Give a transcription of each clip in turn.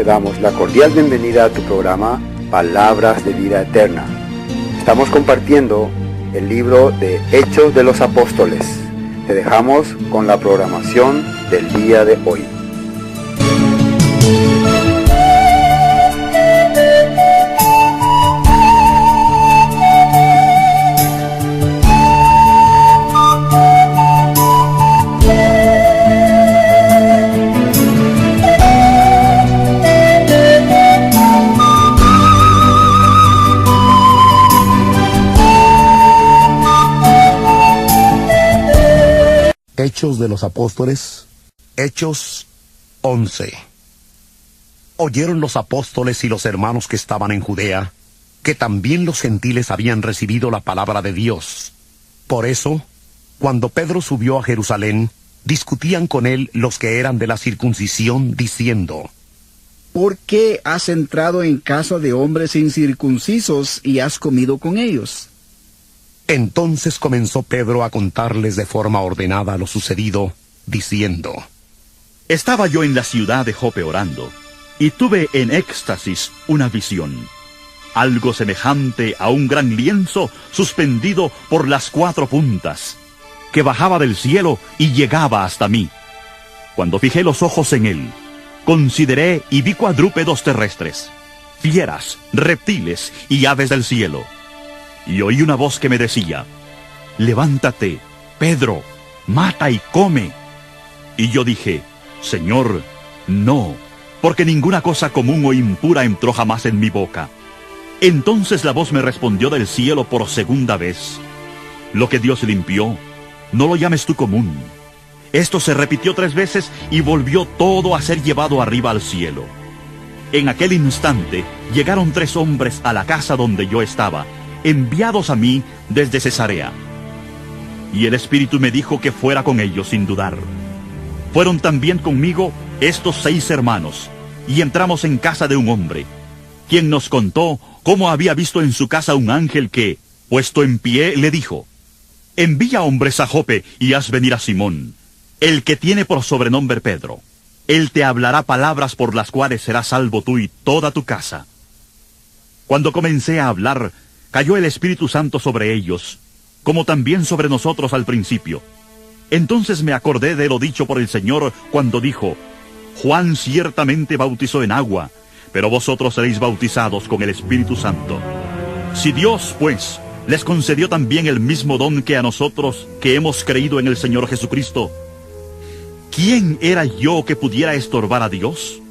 te damos la cordial bienvenida a tu programa Palabras de Vida Eterna. Estamos compartiendo el libro de Hechos de los Apóstoles. Te dejamos con la programación del día de hoy. Hechos de los Apóstoles, Hechos 11. Oyeron los apóstoles y los hermanos que estaban en Judea, que también los gentiles habían recibido la palabra de Dios. Por eso, cuando Pedro subió a Jerusalén, discutían con él los que eran de la circuncisión, diciendo: ¿Por qué has entrado en casa de hombres incircuncisos y has comido con ellos? Entonces comenzó Pedro a contarles de forma ordenada lo sucedido, diciendo: Estaba yo en la ciudad de Jope orando, y tuve en éxtasis una visión, algo semejante a un gran lienzo suspendido por las 4 puntas, que bajaba del cielo y llegaba hasta mí. Cuando fijé los ojos en él, consideré y vi cuadrúpedos terrestres, fieras, reptiles y aves del cielo. Y oí una voz que me decía: levántate, Pedro, mata y come. Y yo dije: Señor, no, porque ninguna cosa común o impura entró jamás en mi boca. Entonces la voz me respondió del cielo por segunda vez: lo que Dios limpió, no lo llames tú común. Esto se repitió 3 veces y volvió todo a ser llevado arriba al cielo. En aquel instante llegaron 3 hombres a la casa donde yo estaba, enviados a mí desde Cesarea. Y el Espíritu me dijo que fuera con ellos sin dudar. Fueron también conmigo estos 6 hermanos, y entramos en casa de un hombre, quien nos contó cómo había visto en su casa un ángel que, puesto en pie, le dijo: envía hombres a Jope y haz venir a Simón, el que tiene por sobrenombre Pedro. Él te hablará palabras por las cuales serás salvo tú y toda tu casa. Cuando comencé a hablar, cayó el Espíritu Santo sobre ellos, como también sobre nosotros al principio. Entonces me acordé de lo dicho por el Señor cuando dijo: Juan ciertamente bautizó en agua, pero vosotros seréis bautizados con el Espíritu Santo. Si Dios, pues, les concedió también el mismo don que a nosotros, que hemos creído en el Señor Jesucristo, ¿quién era yo que pudiera estorbar a Dios?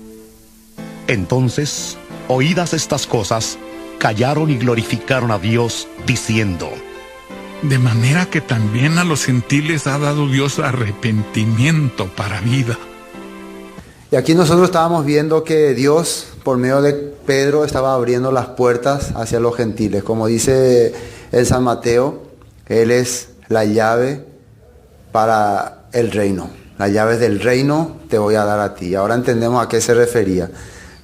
Entonces, oídas estas cosas, callaron y glorificaron a Dios, diciendo: de manera que también a los gentiles ha dado Dios arrepentimiento para vida. Y aquí nosotros estábamos viendo que Dios, por medio de Pedro, estaba abriendo las puertas hacia los gentiles. Como dice el San Mateo, Él es la llave para el reino. Las llaves del reino te voy a dar a ti. Ahora entendemos a qué se refería.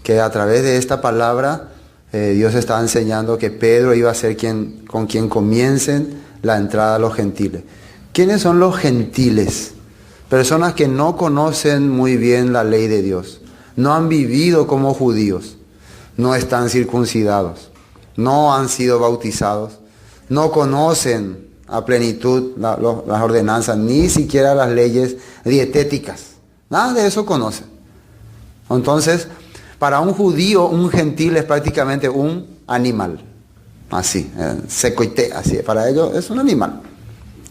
Que a través de esta palabra, Dios estaba enseñando que Pedro iba a ser con quien comiencen la entrada a los gentiles. ¿Quiénes son los gentiles? Personas que no conocen muy bien la ley de Dios, no han vivido como judíos, no están circuncidados, no han sido bautizados, no conocen a plenitud las ordenanzas, ni siquiera las leyes dietéticas. Nada de eso conocen. Entonces, para un judío, un gentil es prácticamente un animal. Así, secoité, así. Para ellos es un animal.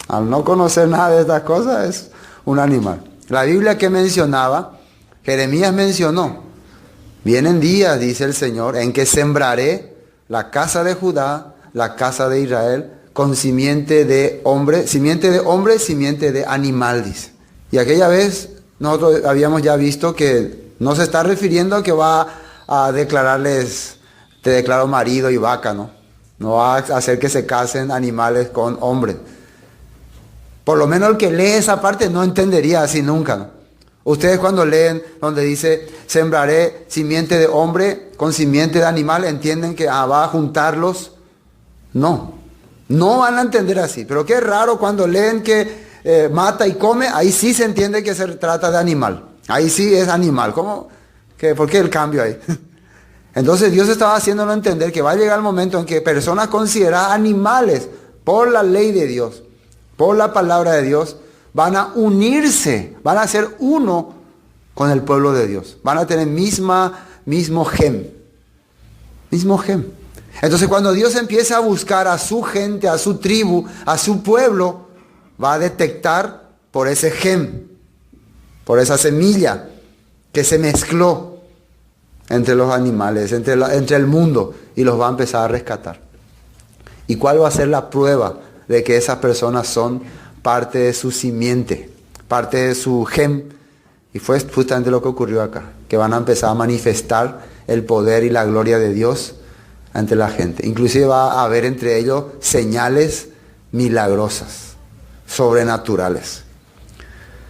Al no conocer nada de estas cosas, es un animal. La Biblia que mencionaba, Jeremías mencionó: vienen días, dice el Señor, en que sembraré la casa de Judá, la casa de Israel, con simiente de hombre, simiente de animal, dice. Y aquella vez nosotros habíamos ya visto que no se está refiriendo a que va a declararles: te declaro marido y vaca, ¿no? No va a hacer que se casen animales con hombres. Por lo menos el que lee esa parte no entendería así nunca, ¿no? Ustedes cuando leen donde dice: sembraré simiente de hombre con simiente de animal, ¿entienden que va a juntarlos? No van a entender así. Pero qué raro cuando leen que mata y come, ahí sí se entiende que se trata de animal. Ahí sí es animal. ¿Cómo? ¿Por qué el cambio ahí? Entonces Dios estaba haciéndolo entender que va a llegar el momento en que personas consideradas animales por la ley de Dios, por la palabra de Dios, van a unirse, van a ser uno con el pueblo de Dios. Van a tener mismo gen. Mismo gen. Entonces cuando Dios empieza a buscar a su gente, a su tribu, a su pueblo, va a detectar por ese gen, por esa semilla que se mezcló entre los animales, entre el mundo, y los va a empezar a rescatar. ¿Y cuál va a ser la prueba de que esas personas son parte de su simiente, parte de su gen? Y fue justamente lo que ocurrió acá, que van a empezar a manifestar el poder y la gloria de Dios ante la gente. Inclusive va a haber entre ellos señales milagrosas, sobrenaturales.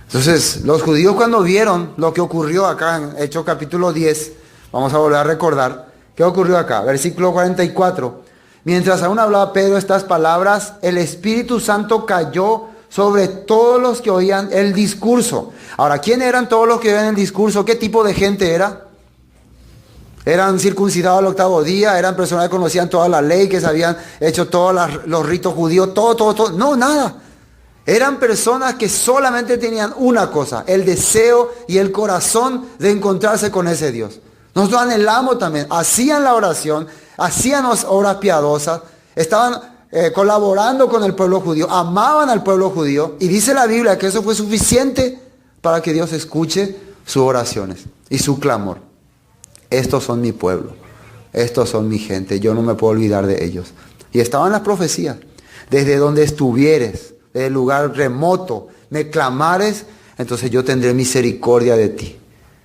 Entonces, los judíos cuando vieron lo que ocurrió acá en Hechos capítulo 10, vamos a volver a recordar, ¿qué ocurrió acá? Versículo 44. Mientras aún hablaba Pedro estas palabras, el Espíritu Santo cayó sobre todos los que oían el discurso. Ahora, ¿quién eran todos los que oían el discurso? ¿Qué tipo de gente era? ¿Eran circuncidados al 8º día? ¿Eran personas que conocían toda la ley, que se habían hecho todos los ritos judíos? Todo. No, nada. Eran personas que solamente tenían una cosa, el deseo y el corazón de encontrarse con ese Dios. Nosotros anhelamos también, hacían la oración, hacían obras piadosas, estaban colaborando con el pueblo judío, amaban al pueblo judío, y dice la Biblia que eso fue suficiente para que Dios escuche sus oraciones y su clamor. Estos son mi pueblo, estos son mi gente, yo no me puedo olvidar de ellos. Y estaban las profecías, desde donde estuvieres, desde el lugar remoto, me clamares, entonces yo tendré misericordia de ti,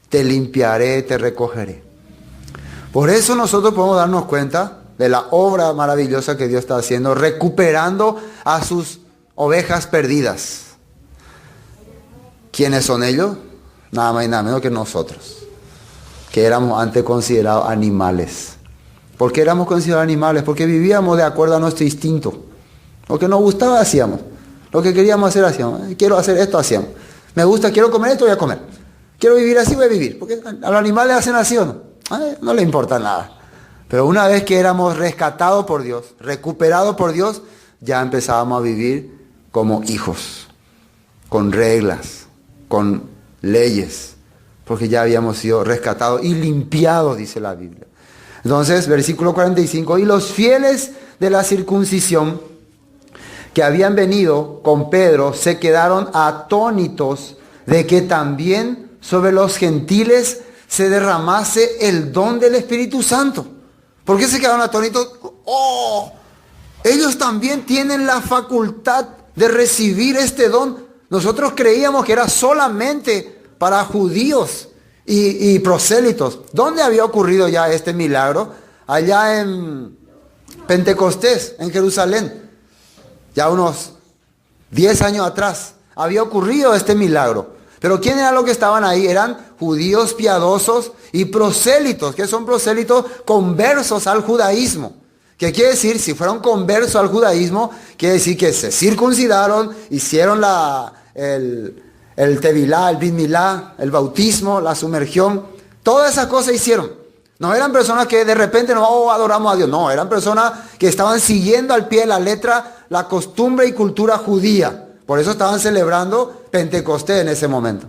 te limpiaré, te recogeré. Por eso nosotros podemos darnos cuenta de la obra maravillosa que Dios está haciendo, recuperando a sus ovejas perdidas. ¿Quiénes son ellos? Nada más y nada menos que nosotros, que éramos antes considerados animales. ¿Por qué éramos considerados animales? Porque vivíamos de acuerdo a nuestro instinto. Lo que nos gustaba hacíamos. Lo que queríamos hacer hacíamos. Quiero hacer esto, hacíamos. Me gusta, quiero comer esto, voy a comer. Quiero vivir así, voy a vivir. Porque a los animales hacen así o no. No le importa nada. Pero una vez que éramos rescatados por Dios, recuperados por Dios, ya empezábamos a vivir como hijos, con reglas, con leyes, porque ya habíamos sido rescatados y limpiados, dice la Biblia. Entonces, versículo 45, y los fieles de la circuncisión que habían venido con Pedro se quedaron atónitos de que también sobre los gentiles se derramase el don del Espíritu Santo. ¿Por qué se quedaron atónitos? Ellos también tienen la facultad de recibir este don. Nosotros creíamos que era solamente para judíos y prosélitos. ¿Dónde había ocurrido ya este milagro? Allá en Pentecostés, en Jerusalén. Ya unos 10 años atrás había ocurrido este milagro. Pero ¿quién eran los que estaban ahí? Eran judíos piadosos y prosélitos. ¿Qué son prosélitos? Conversos al judaísmo. ¿Qué quiere decir? Si fueron conversos al judaísmo, quiere decir que se circuncidaron, hicieron el tevilá, el brit milá, el bautismo, la sumergión. Todas esas cosas hicieron. No eran personas que de repente no adoramos a Dios. No, eran personas que estaban siguiendo al pie de la letra la costumbre y cultura judía. Por eso estaban celebrando Pentecostés en ese momento.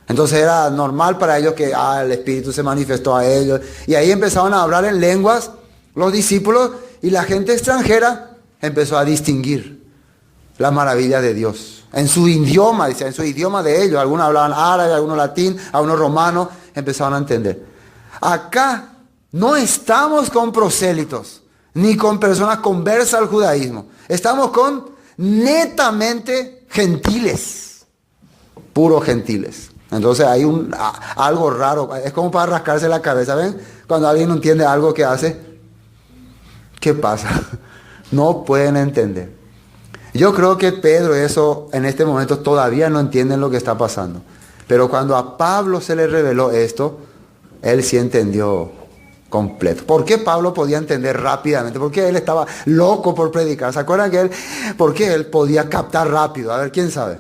Entonces era normal para ellos que el Espíritu se manifestó a ellos. Y ahí empezaron a hablar en lenguas los discípulos, y la gente extranjera empezó a distinguir la maravilla de Dios. En su idioma, dice, en su idioma de ellos. Algunos hablaban árabe, algunos latín, algunos romano, empezaron a entender. Acá no estamos con prosélitos, ni con personas conversas al judaísmo. Estamos con netamente gentiles, puros gentiles. Entonces hay algo raro, es como para rascarse la cabeza, ¿ven? Cuando alguien no entiende algo que hace, ¿qué pasa? No pueden entender. Yo creo que Pedro eso en este momento todavía no entienden lo que está pasando. Pero cuando a Pablo se le reveló esto, él sí entendió completo. ¿Por qué Pablo podía entender rápidamente? ¿Por qué él estaba loco por predicar? ¿Se acuerdan que por qué él podía captar rápido? A ver, ¿quién sabe?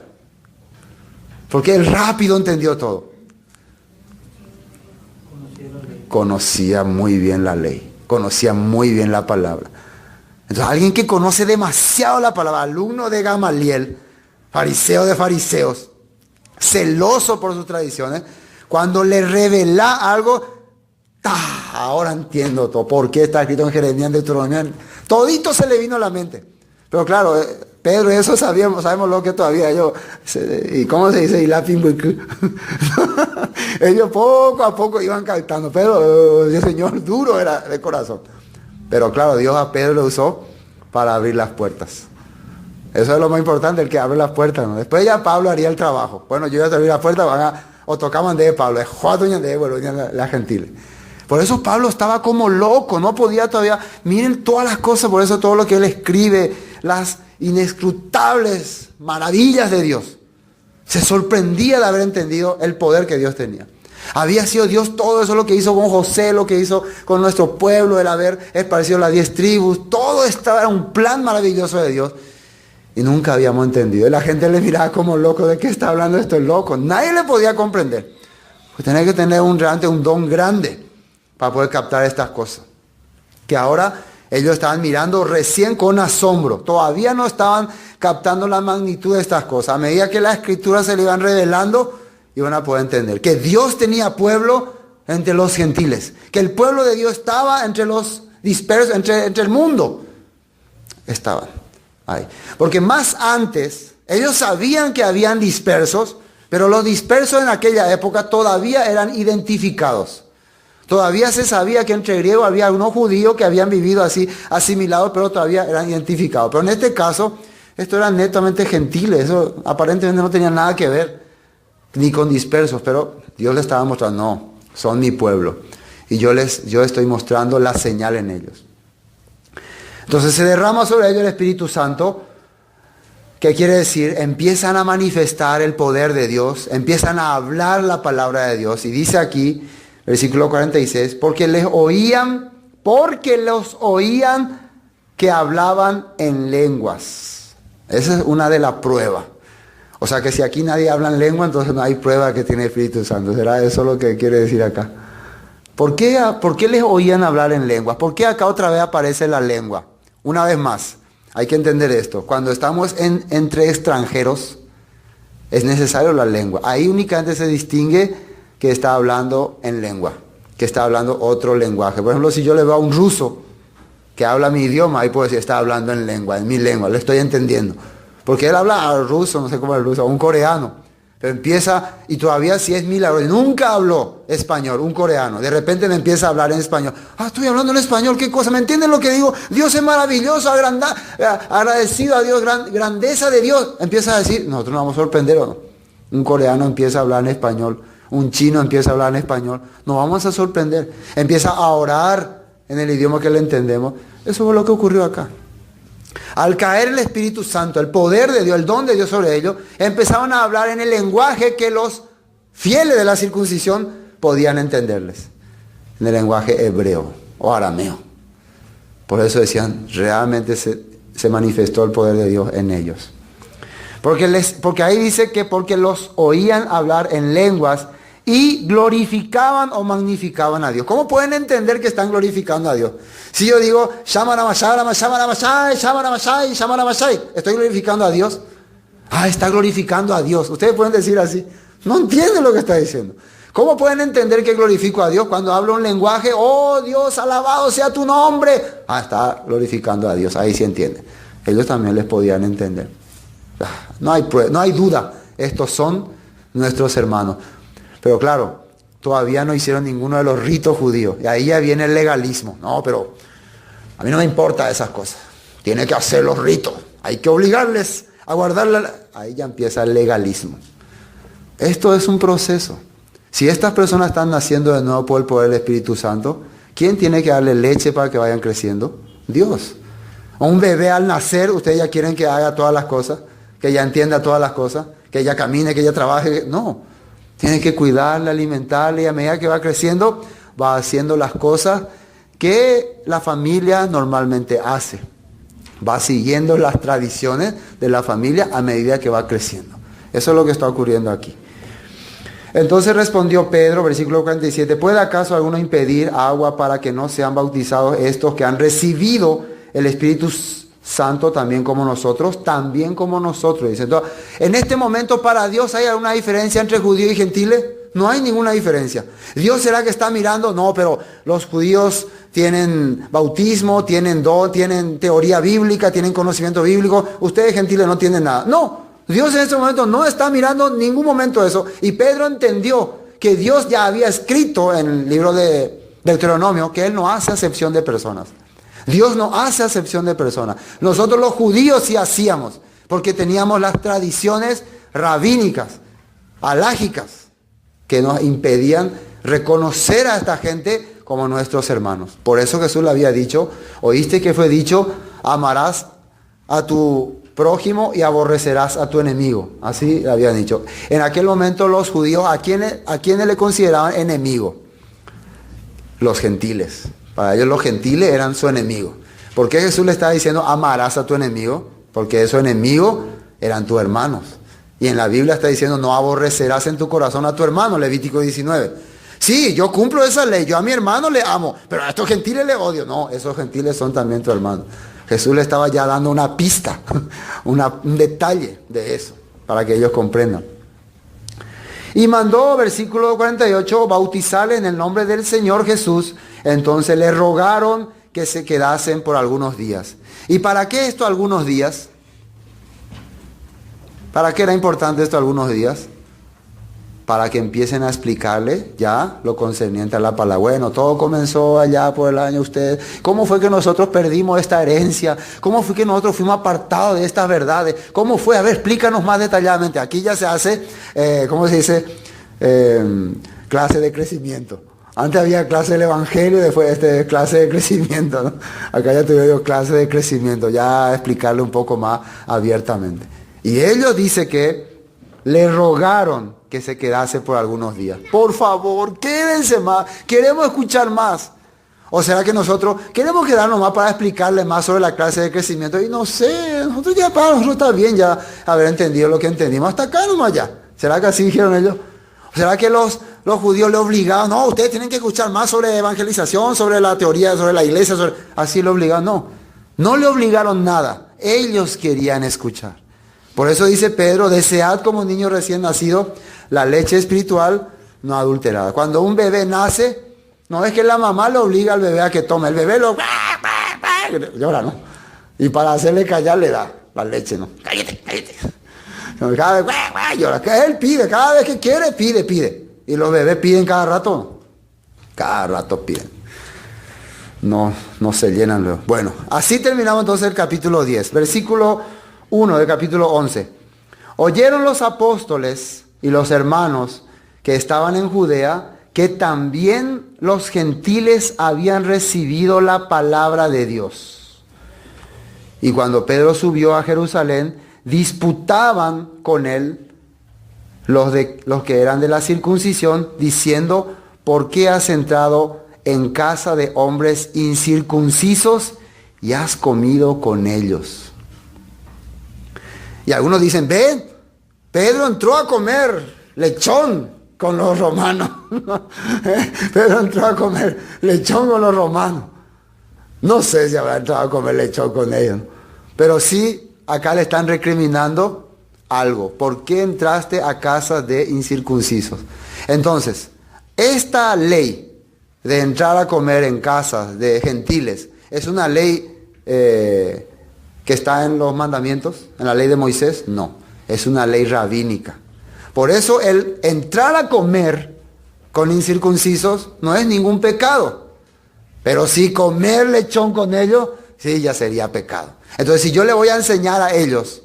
Porque él rápido entendió todo. Conocía muy bien la ley, conocía muy bien la palabra. Entonces, alguien que conoce demasiado la palabra, alumno de Gamaliel, fariseo de fariseos, celoso por sus tradiciones, cuando le revela algo, ahora entiendo todo, por qué está escrito en Jeremías, en Deuteronomio, todito se le vino a la mente. Pero claro, Pedro, eso sabemos lo que todavía ellos, ¿y cómo se dice? Ellos poco a poco iban captando. Pedro, el Señor duro era de corazón. Pero claro, Dios a Pedro lo usó para abrir las puertas. Eso es lo más importante, el que abre las puertas, ¿no? Después ya Pablo haría el trabajo. Bueno, yo voy a abrir las puertas, o tocaban de Pablo, es la gentiles. Por eso Pablo estaba como loco, no podía todavía. Miren todas las cosas, por eso todo lo que él escribe, las inescrutables maravillas de Dios. Se sorprendía de haber entendido el poder que Dios tenía. Había sido Dios todo eso, lo que hizo con José, lo que hizo con nuestro pueblo, el haber esparcido las 10 tribus. Todo esto era un plan maravilloso de Dios. Y nunca habíamos entendido. Y la gente le miraba como loco, ¿de qué está hablando esto es loco? Nadie le podía comprender. Pues tenía que tener realmente un don grande para poder captar estas cosas. Que ahora ellos estaban mirando recién con asombro. Todavía no estaban captando la magnitud de estas cosas. A medida que las escrituras se le iban revelando, iban a poder entender que Dios tenía pueblo entre los gentiles. Que el pueblo de Dios estaba entre los dispersos, entre el mundo. Estaban ahí. Porque más antes, ellos sabían que habían dispersos, pero los dispersos en aquella época todavía eran identificados. Todavía se sabía que entre griegos había unos judíos que habían vivido así, asimilados, pero todavía eran identificados. Pero en este caso, estos eran netamente gentiles. Eso aparentemente no tenía nada que ver ni con dispersos, pero Dios les estaba mostrando, no, son mi pueblo. Y yo estoy mostrando la señal en ellos. Entonces se derrama sobre ellos el Espíritu Santo. ¿Qué quiere decir? Empiezan a manifestar el poder de Dios, empiezan a hablar la palabra de Dios. Y dice aquí, versículo 46, porque los oían que hablaban en lenguas. Esa es una de las pruebas. O sea que si aquí nadie habla en lengua, entonces no hay prueba que tiene el Espíritu Santo. ¿Será eso lo que quiere decir acá? ¿Por qué les oían hablar en lenguas? ¿Por qué acá otra vez aparece la lengua? Una vez más, hay que entender esto. Cuando estamos entre extranjeros, es necesario la lengua. Ahí únicamente se distingue que está hablando en lengua, que está hablando otro lenguaje. Por ejemplo, si yo le veo a un ruso que habla mi idioma, ahí puedo decir, está hablando en lengua, en mi lengua, le estoy entendiendo. Porque él habla ruso, no sé cómo es el ruso, un coreano. Pero empieza, y todavía si es milagro, nunca habló español, un coreano. De repente me empieza a hablar en español. Estoy hablando en español, ¿qué cosa? ¿Me entienden lo que digo? Dios es maravilloso, agradecido a Dios, grandeza de Dios. Empieza a decir, nosotros nos vamos a sorprender o no. Un coreano empieza a hablar en español, un chino empieza a hablar en español. Nos vamos a sorprender. Empieza a orar en el idioma que le entendemos. Eso fue lo que ocurrió acá. Al caer el Espíritu Santo, el poder de Dios, el don de Dios sobre ellos, empezaron a hablar en el lenguaje que los fieles de la circuncisión podían entenderles. En el lenguaje hebreo o arameo. Por eso decían, realmente se manifestó el poder de Dios en ellos. Porque ahí dice que porque los oían hablar en lenguas y glorificaban o magnificaban a Dios. ¿Cómo pueden entender que están glorificando a Dios? Si yo digo, ¿estoy glorificando a Dios? Está glorificando a Dios. Ustedes pueden decir así. No entienden lo que está diciendo. ¿Cómo pueden entender que glorifico a Dios cuando hablo un lenguaje? Oh Dios, alabado sea tu nombre. Está glorificando a Dios. Ahí sí entienden. Ellos también les podían entender. No hay duda. Estos son nuestros hermanos. Pero claro, todavía no hicieron ninguno de los ritos judíos. Y ahí ya viene el legalismo. No, pero a mí no me importa esas cosas. Tiene que hacer los ritos. Hay que obligarles a guardarla. Ahí ya empieza el legalismo. Esto es un proceso. Si estas personas están naciendo de nuevo por el poder del Espíritu Santo, ¿quién tiene que darle leche para que vayan creciendo? Dios. A un bebé al nacer, ustedes ya quieren que haga todas las cosas, que ya entienda todas las cosas, que ya camine, que ya trabaje. No. Tiene que cuidarle, alimentarle, y a medida que va creciendo, va haciendo las cosas que la familia normalmente hace. Va siguiendo las tradiciones de la familia a medida que va creciendo. Eso es lo que está ocurriendo aquí. Entonces respondió Pedro, versículo 47, ¿puede acaso alguno impedir agua para que no sean bautizados estos que han recibido el Espíritu Santo también como nosotros? También como nosotros, dice. Entonces, en este momento para Dios hay alguna diferencia entre judíos y gentiles. No hay ninguna diferencia. ¿Dios será que está mirando? No, pero los judíos tienen bautismo, tienen don, tienen teoría bíblica, tienen conocimiento bíblico. Ustedes gentiles no tienen nada. No, Dios en este momento no está mirando en ningún momento eso. Y Pedro entendió que Dios ya había escrito en el libro de Deuteronomio que Él no hace acepción de personas. Dios no hace acepción de personas. Nosotros los judíos sí hacíamos, porque teníamos las tradiciones rabínicas, halágicas, que nos impedían reconocer a esta gente como nuestros hermanos. Por eso Jesús le había dicho, oíste que fue dicho, amarás a tu prójimo y aborrecerás a tu enemigo. Así le habían dicho. En aquel momento los judíos, ¿a quiénes le consideraban enemigo? Los gentiles. Para ellos los gentiles eran su enemigo. ¿Por qué Jesús le estaba diciendo amarás a tu enemigo? Porque esos enemigos eran tus hermanos. Y en la Biblia está diciendo, no aborrecerás en tu corazón a tu hermano, Levítico 19. Sí, yo cumplo esa ley, yo a mi hermano le amo, pero a estos gentiles le odio. No, esos gentiles son también tu hermano. Jesús le estaba ya dando una pista, un detalle de eso, para que ellos comprendan. Y mandó, versículo 48, bautizarle en el nombre del Señor Jesús. Entonces le rogaron que se quedasen por algunos días. ¿Y para qué esto algunos días? ¿Para qué era importante esto algunos días? Para que empiecen a explicarle ya lo concerniente a la palabra. Bueno, todo comenzó allá por el año usted. ¿Cómo fue que nosotros perdimos esta herencia? ¿Cómo fue que nosotros fuimos apartados de estas verdades? ¿Cómo fue? A ver, explícanos más detalladamente. Aquí ya se hace, ¿cómo se dice? Clase de crecimiento. Antes había clase del Evangelio y después clase de crecimiento, ¿no? Acá ya te digo clase de crecimiento, ya explicarle un poco más abiertamente. Y ellos dicen que le rogaron que se quedase por algunos días. Por favor, quédense más, queremos escuchar más. ¿O será que nosotros queremos quedarnos más para explicarle más sobre la clase de crecimiento? Y no sé, nosotros ya para nosotros está bien ya haber entendido lo que entendimos. Hasta acá nomás ya. ¿Será que así dijeron ellos? ¿O será que los judíos le obligaban? No, ustedes tienen que escuchar más sobre evangelización, sobre la teoría, sobre la iglesia. Así le obligaron. No, no le obligaron nada. Ellos querían escuchar. Por eso dice Pedro, desead como un niño recién nacido la leche espiritual no adulterada. Cuando un bebé nace, no es que la mamá le obliga al bebé a que tome. El bebé llora, ¿no? Y para hacerle callar le da la leche, ¿no? Cállate, cállate. Cada vez llora. Que él pide, cada vez que quiere, pide. Y los bebés piden cada rato, ¿no? Cada rato piden. No se llenan luego. Bueno, así terminamos entonces el capítulo 10. Versículo 1 del capítulo 11. Oyeron los apóstoles y los hermanos que estaban en Judea que también los gentiles habían recibido la palabra de Dios. Y cuando Pedro subió a Jerusalén, disputaban con él los que eran de la circuncisión, diciendo, ¿por qué has entrado en casa de hombres incircuncisos y has comido con ellos? Y algunos dicen, ven, Pedro entró a comer lechón con los romanos. Pedro entró a comer lechón con los romanos. No sé si habrá entrado a comer lechón con ellos, pero sí acá le están recriminando algo. ¿Por qué entraste a casa de incircuncisos? Entonces, esta ley de entrar a comer en casas de gentiles es una ley que está en los mandamientos, en la ley de Moisés. No, es una ley rabínica. Por eso el entrar a comer con incircuncisos no es ningún pecado. Pero si comer lechón con ellos, sí, ya sería pecado. Entonces, si yo le voy a enseñar a ellos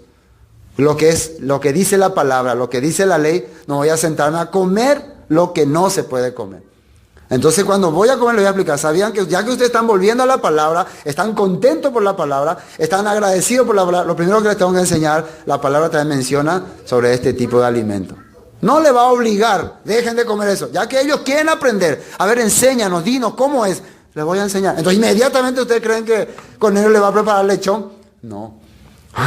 lo que dice la palabra, lo que dice la ley, no voy a sentarme a comer lo que no se puede comer. Entonces, cuando voy a comer, lo voy a aplicar. ¿Sabían que ya que ustedes están volviendo a la palabra, están contentos por la palabra, están agradecidos por la palabra? Lo primero que les tengo que enseñar, la palabra también menciona sobre este tipo de alimento. No le va a obligar, dejen de comer eso. Ya que ellos quieren aprender, a ver, enséñanos, dinos, ¿cómo es? Les voy a enseñar. Entonces, inmediatamente ustedes creen que con ellos le va a preparar lechón. No.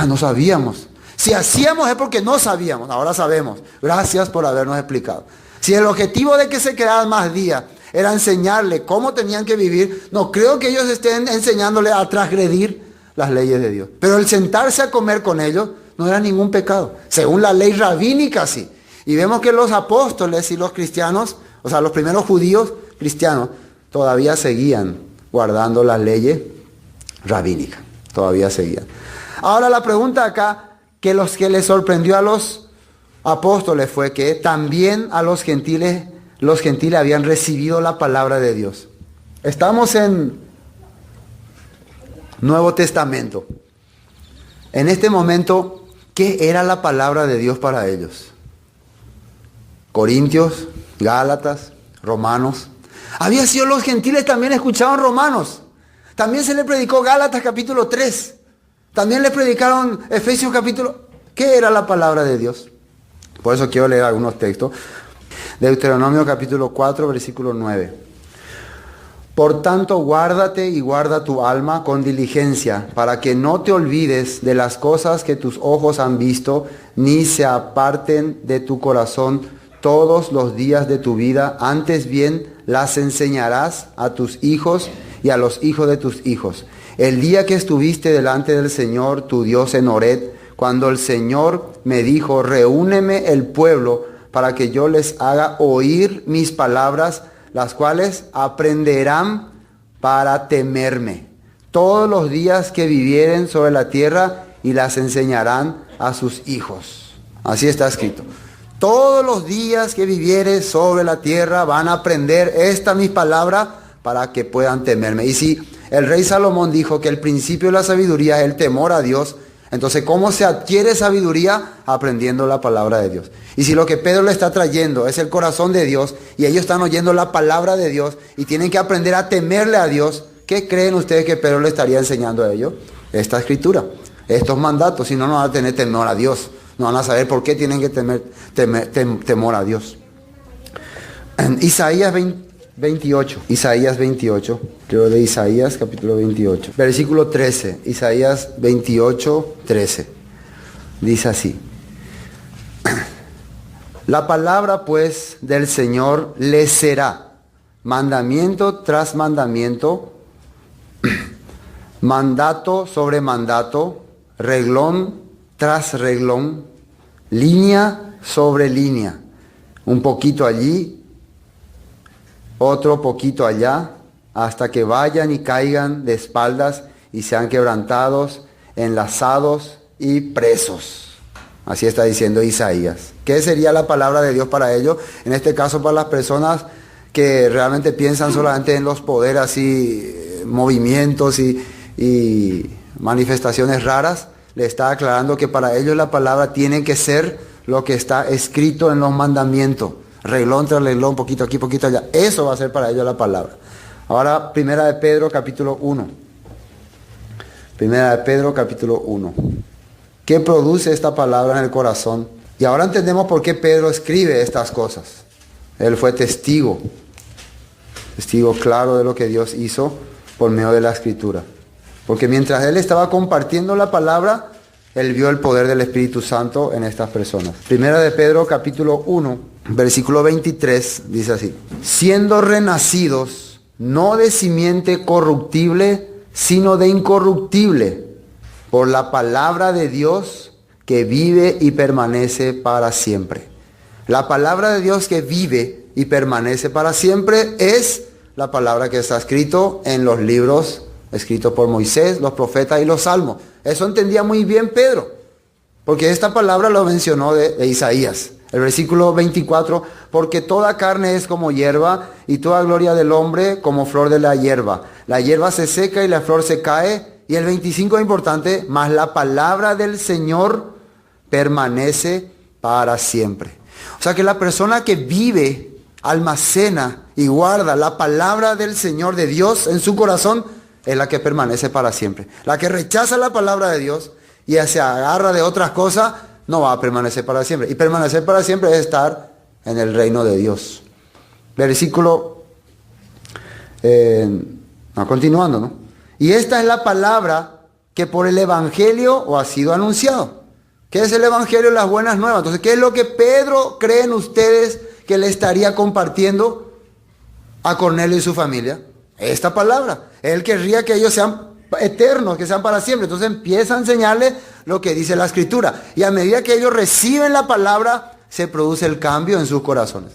No sabíamos. Si hacíamos es porque no sabíamos, ahora sabemos. Gracias por habernos explicado. Si el objetivo de que se quedaran más días era enseñarle cómo tenían que vivir, no creo que ellos estén enseñándole a transgredir las leyes de Dios. Pero el sentarse a comer con ellos no era ningún pecado, según la ley rabínica sí. Y vemos que los apóstoles y los cristianos, o sea, los primeros judíos cristianos, todavía seguían guardando las leyes rabínicas, todavía seguían. Ahora la pregunta acá, que los que les sorprendió a los apóstoles fue que también a los gentiles habían recibido la palabra de Dios. Estamos en Nuevo Testamento. En este momento, ¿qué era la palabra de Dios para ellos? Corintios, Gálatas, Romanos. Había sido los gentiles, también escuchaban Romanos. También se les predicó Gálatas capítulo 3. También les predicaron Efesios capítulo... ¿Qué era la palabra de Dios? Por eso quiero leer algunos textos. Deuteronomio capítulo 4, versículo 9. Por tanto, guárdate y guarda tu alma con diligencia, para que no te olvides de las cosas que tus ojos han visto, ni se aparten de tu corazón todos los días de tu vida. Antes bien, las enseñarás a tus hijos y a los hijos de tus hijos. El día que estuviste delante del Señor, tu Dios, en Horeb, cuando el Señor me dijo, reúneme el pueblo para que yo les haga oír mis palabras, las cuales aprenderán para temerme todos los días que vivieren sobre la tierra, y las enseñarán a sus hijos. Así está escrito. Todos los días que vivieren sobre la tierra van a aprender esta mis palabras para que puedan temerme. Y si el rey Salomón dijo que el principio de la sabiduría es el temor a Dios, entonces, ¿cómo se adquiere sabiduría? Aprendiendo la palabra de Dios. Y si lo que Pedro le está trayendo es el corazón de Dios, y ellos están oyendo la palabra de Dios, y tienen que aprender a temerle a Dios, ¿qué creen ustedes que Pedro le estaría enseñando a ellos? Esta escritura, estos mandatos. Si no, no van a tener temor a Dios. No van a saber por qué tienen que temor a Dios. En Isaías 28, creo de Isaías capítulo 28, versículo 13, Isaías 28, 13, dice así: la palabra pues del Señor les será mandamiento tras mandamiento, mandato sobre mandato, reglón tras reglón, línea sobre línea, un poquito allí, otro poquito allá, hasta que vayan y caigan de espaldas y sean quebrantados, enlazados y presos. Así está diciendo Isaías. ¿Qué sería la palabra de Dios para ellos? En este caso, para las personas que realmente piensan solamente en los poderes, así, movimientos y manifestaciones raras, le está aclarando que para ellos la palabra tiene que ser lo que está escrito en los mandamientos. Reglón tras reglón, poquito aquí, poquito allá. Eso va a ser para ellos la palabra. Ahora, Primera de Pedro, capítulo 1. Primera de Pedro, capítulo 1. ¿Qué produce esta palabra en el corazón? Y ahora entendemos por qué Pedro escribe estas cosas. Él fue testigo claro de lo que Dios hizo por medio de la Escritura. Porque mientras él estaba compartiendo la palabra, él vio el poder del Espíritu Santo en estas personas. Primera de Pedro, capítulo 1, versículo 23, dice así: siendo renacidos, no de simiente corruptible, sino de incorruptible, por la palabra de Dios que vive y permanece para siempre. La palabra de Dios que vive y permanece para siempre es la palabra que está escrito en los libros escritos por Moisés, los profetas y los salmos. Eso entendía muy bien Pedro, porque esta palabra lo mencionó de Isaías. El versículo 24, porque toda carne es como hierba, y toda gloria del hombre como flor de la hierba. La hierba se seca y la flor se cae. Y el 25 es importante, mas la palabra del Señor permanece para siempre. O sea que la persona que vive, almacena y guarda la palabra del Señor, de Dios, en su corazón, es la que permanece para siempre. La que rechaza la palabra de Dios y se agarra de otras cosas, no va a permanecer para siempre. Y permanecer para siempre es estar en el reino de Dios. Versículo, continuando, ¿no? Y esta es la palabra que por el Evangelio os ha sido anunciado. ¿Qué es el Evangelio? Las buenas nuevas. Entonces, ¿qué es lo que Pedro cree en ustedes que le estaría compartiendo a Cornelio y su familia? Esta palabra. Él querría que ellos sean eternos, que sean para siempre. Entonces empieza a enseñarle lo que dice la Escritura. Y a medida que ellos reciben la palabra, se produce el cambio en sus corazones.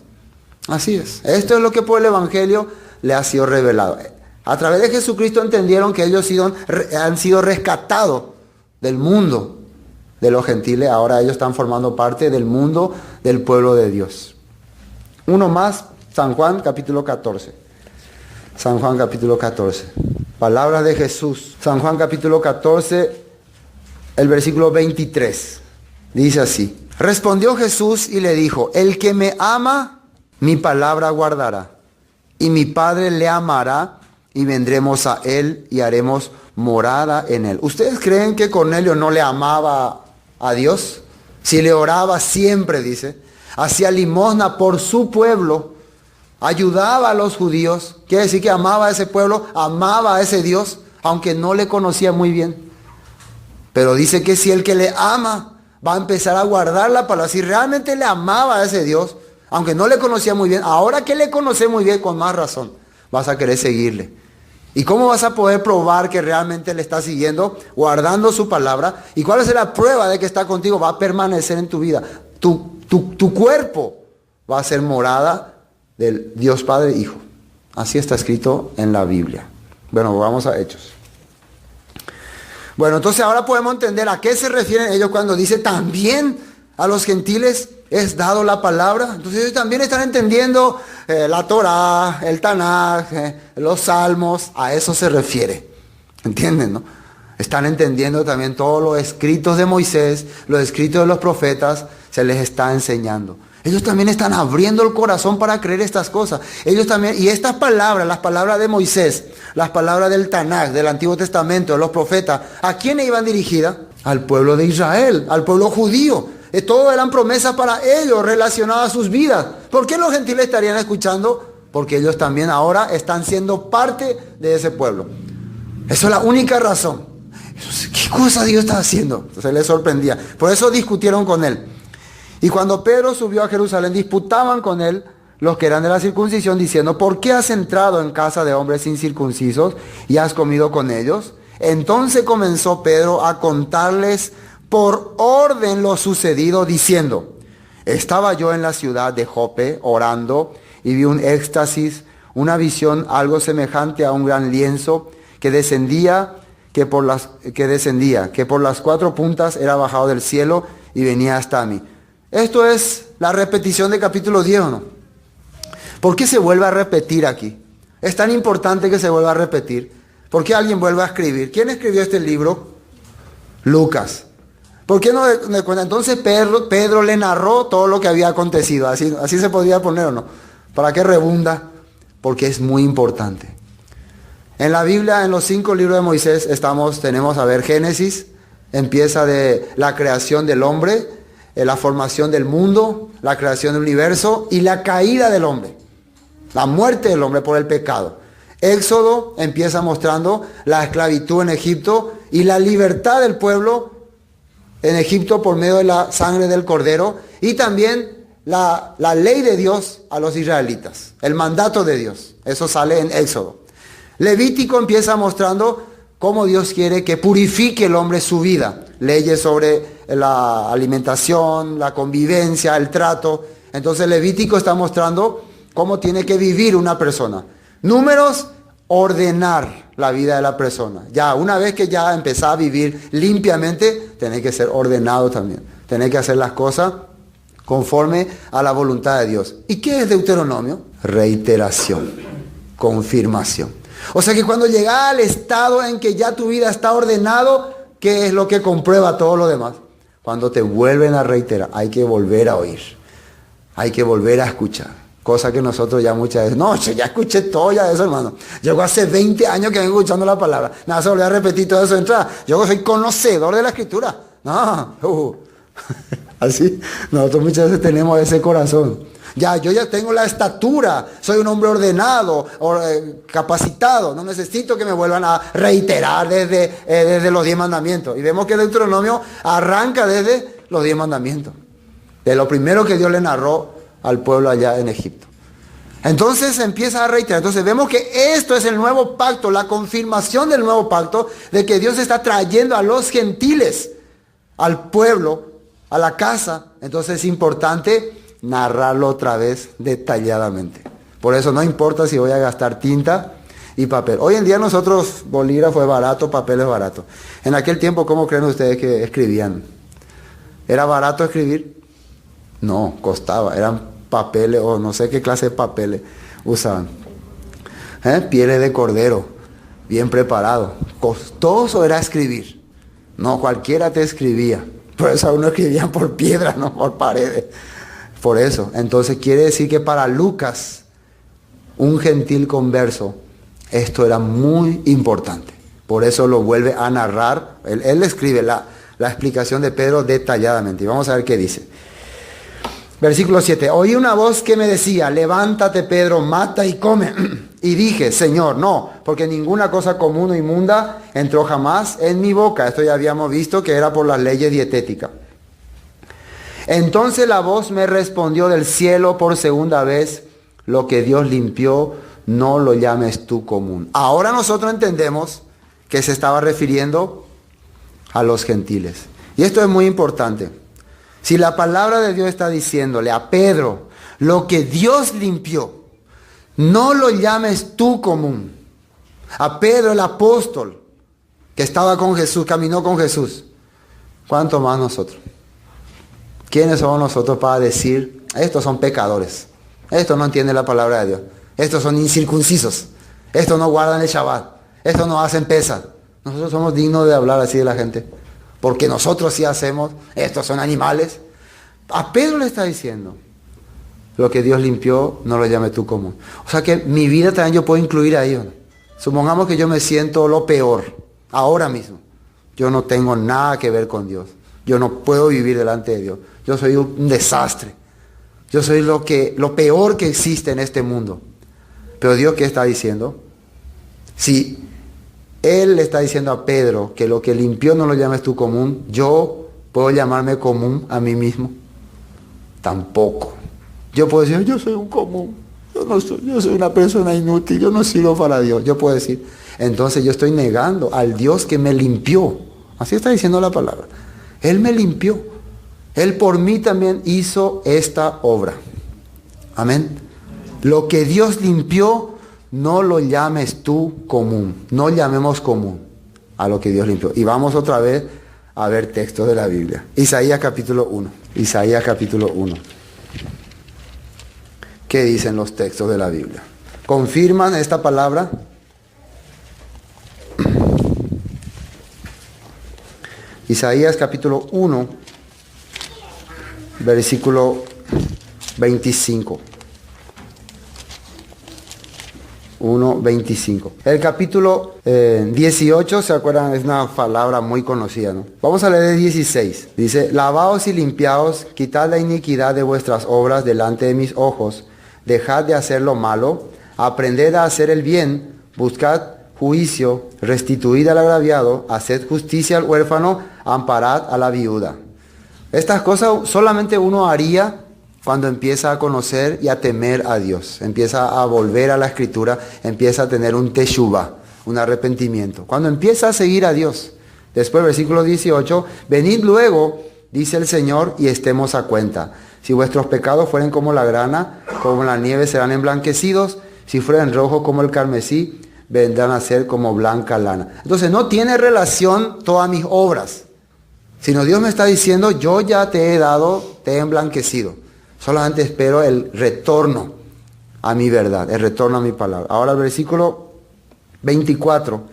Así es. Esto es lo que por el Evangelio le ha sido revelado. A través de Jesucristo entendieron que ellos han sido rescatados del mundo de los gentiles. Ahora ellos están formando parte del mundo del pueblo de Dios. Uno más, San Juan capítulo 14. San Juan capítulo 14. Palabras de Jesús. San Juan capítulo 14, el versículo 23. Dice así. Respondió Jesús y le dijo, el que me ama, mi palabra guardará. Y mi Padre le amará y vendremos a él y haremos morada en él. ¿Ustedes creen que Cornelio no le amaba a Dios? Si le oraba siempre, dice. Hacía limosna por su pueblo. Ayudaba a los judíos. Quiere decir que amaba a ese pueblo, amaba a ese Dios, aunque no le conocía muy bien. Pero dice que si el que le ama va a empezar a guardar la palabra. Si realmente le amaba a ese Dios, aunque no le conocía muy bien, ahora que le conoce muy bien, con más razón, vas a querer seguirle. ¿Y cómo vas a poder probar que realmente le estás siguiendo? Guardando su palabra. ¿Y cuál es la prueba de que está contigo? Va a permanecer en tu vida. Tu cuerpo va a ser morada del Dios Padre e Hijo. Así está escrito en la Biblia. Bueno, vamos a Hechos. Bueno, entonces ahora podemos entender a qué se refieren ellos cuando dice también a los gentiles es dado la palabra. Entonces ellos también están entendiendo la Torá, el Tanaj, los Salmos, a eso se refiere. ¿Entienden, no? Están entendiendo también todos los escritos de Moisés, los escritos de los profetas, se les está enseñando. Ellos también están abriendo el corazón para creer estas cosas. Ellos también, y estas palabras, las palabras de Moisés, las palabras del Tanaj, del Antiguo Testamento, de los profetas, ¿a quiénes iban dirigidas? Al pueblo de Israel, al pueblo judío. Todo eran promesas para ellos relacionadas a sus vidas. ¿Por qué los gentiles estarían escuchando? Porque ellos también ahora están siendo parte de ese pueblo. Esa es la única razón. ¿Qué cosa Dios está haciendo? Se les sorprendía. Por eso discutieron con él. Y cuando Pedro subió a Jerusalén, disputaban con él los que eran de la circuncisión, diciendo, ¿por qué has entrado en casa de hombres incircuncisos y has comido con ellos? Entonces comenzó Pedro a contarles por orden lo sucedido, diciendo, estaba yo en la ciudad de Jope orando y vi un éxtasis, una visión algo semejante a un gran lienzo que descendía, que por las cuatro puntas era bajado del cielo y venía hasta mí. Esto es la repetición de capítulo 10, ¿o no? ¿Por qué se vuelve a repetir aquí? Es tan importante que se vuelva a repetir. ¿Por qué alguien vuelve a escribir? ¿Quién escribió este libro? Lucas. ¿Por qué no me cuenta? Entonces Pedro le narró todo lo que había acontecido. Así se podría poner, ¿o no? ¿Para qué redunda? Porque es muy importante. En la Biblia, en los 5 libros de Moisés, tenemos a ver Génesis, empieza de la creación del hombre, la formación del mundo, la creación del universo y la caída del hombre. La muerte del hombre por el pecado. Éxodo empieza mostrando la esclavitud en Egipto y la libertad del pueblo en Egipto por medio de la sangre del cordero y también la ley de Dios a los israelitas, el mandato de Dios. Eso sale en Éxodo. Levítico empieza mostrando cómo Dios quiere que purifique el hombre su vida. Leyes sobre la alimentación, la convivencia, el trato. Entonces Levítico está mostrando cómo tiene que vivir una persona. Números, ordenar la vida de la persona. Ya, una vez que ya empezás a vivir limpiamente, tenés que ser ordenado también. Tenés que hacer las cosas conforme a la voluntad de Dios. ¿Y qué es Deuteronomio? Reiteración, confirmación. O sea que cuando llegás al estado en que ya tu vida está ordenado, ¿qué es lo que comprueba todo lo demás? Cuando te vuelven a reiterar, hay que volver a oír. Hay que volver a escuchar. Cosa que nosotros ya muchas veces, no, yo ya escuché todo ya eso, hermano. Yo hace 20 años que vengo escuchando la palabra. Nada, se volvió a repetir todo eso de entrada. Yo soy conocedor de la Escritura. No, así, nosotros muchas veces tenemos ese corazón. Yo ya tengo la estatura, soy un hombre ordenado, capacitado. No necesito que me vuelvan a reiterar desde los 10 mandamientos. Y vemos que Deuteronomio arranca desde los 10 mandamientos. De lo primero que Dios le narró al pueblo allá en Egipto. Entonces empieza a reiterar. Entonces vemos que esto es el nuevo pacto, la confirmación del nuevo pacto, de que Dios está trayendo a los gentiles al pueblo, a la casa. Entonces es importante narrarlo otra vez detalladamente. Por eso no importa si voy a gastar tinta y papel. Hoy en día nosotros, bolígrafo es barato, papel es barato. En aquel tiempo, ¿cómo creen ustedes que escribían? ¿Era barato escribir? No, costaba. Eran papeles o no sé qué clase de papeles usaban. Pieles de cordero, bien preparado. Costoso era escribir. No cualquiera te escribía. Por eso uno escribían por piedra, no por paredes. Por eso. Entonces quiere decir que para Lucas, un gentil converso, esto era muy importante. Por eso lo vuelve a narrar. Él escribe la explicación de Pedro detalladamente. Y vamos a ver qué dice. Versículo 7. Oí una voz que me decía, levántate Pedro, mata y come. Y dije, Señor, no, porque ninguna cosa común o inmunda entró jamás en mi boca. Esto ya habíamos visto que era por las leyes dietéticas. Entonces la voz me respondió del cielo por segunda vez, lo que Dios limpió, no lo llames tú común. Ahora nosotros entendemos que se estaba refiriendo a los gentiles. Y esto es muy importante. Si la palabra de Dios está diciéndole a Pedro, lo que Dios limpió, no lo llames tú común. A Pedro el apóstol, que estaba con Jesús, caminó con Jesús. ¿Cuánto más nosotros? ¿Quiénes somos nosotros para decir, estos son pecadores? Estos no entienden la palabra de Dios. Estos son incircuncisos. Estos no guardan el Shabbat. Estos no hacen pesas. Nosotros somos dignos de hablar así de la gente. Porque nosotros sí hacemos. Estos son animales. A Pedro le está diciendo, lo que Dios limpió, no lo llame tú común. O sea que mi vida también yo puedo incluir ahí, ¿no? Supongamos que yo me siento lo peor, ahora mismo. Yo no tengo nada que ver con Dios. Yo no puedo vivir delante de Dios. Yo soy un desastre. Yo soy lo peor que existe en este mundo. Pero Dios, ¿qué está diciendo? Si Él le está diciendo a Pedro que lo que limpió no lo llames tú común, ¿yo puedo llamarme común a mí mismo? Tampoco. Yo puedo decir, yo soy un común. Yo soy una persona inútil. Yo no sirvo para Dios. Yo puedo decir, entonces yo estoy negando al Dios que me limpió. Así está diciendo la palabra. Él me limpió. Él por mí también hizo esta obra. Amén. Lo que Dios limpió, no lo llames tú común. No llamemos común a lo que Dios limpió. Y vamos otra vez a ver textos de la Biblia. Isaías capítulo 1. Isaías capítulo 1. ¿Qué dicen los textos de la Biblia? ¿Confirman esta palabra? Isaías capítulo 1, versículo 25. 1:25. El capítulo 18, ¿se acuerdan? Es una palabra muy conocida, ¿no? Vamos a leer el 16. Dice, lavaos y limpiaos, quitad la iniquidad de vuestras obras delante de mis ojos, dejad de hacer lo malo, aprended a hacer el bien, buscad juicio, restituid al agraviado, haced justicia al huérfano, amparad a la viuda. Estas cosas solamente uno haría cuando empieza a conocer y a temer a Dios, empieza a volver a la Escritura, empieza a tener un teshuvah, un arrepentimiento. Cuando empieza a seguir a Dios. Después, versículo 18, venid luego, dice el Señor, y estemos a cuenta. Si vuestros pecados fueren como la grana, como la nieve serán emblanquecidos, si fueren rojos como el carmesí, vendrán a ser como blanca lana. Entonces no tiene relación todas mis obras, sino Dios me está diciendo, yo ya te he dado, te he emblanquecido. Solamente espero el retorno a mi verdad, el retorno a mi palabra. Ahora el versículo 24.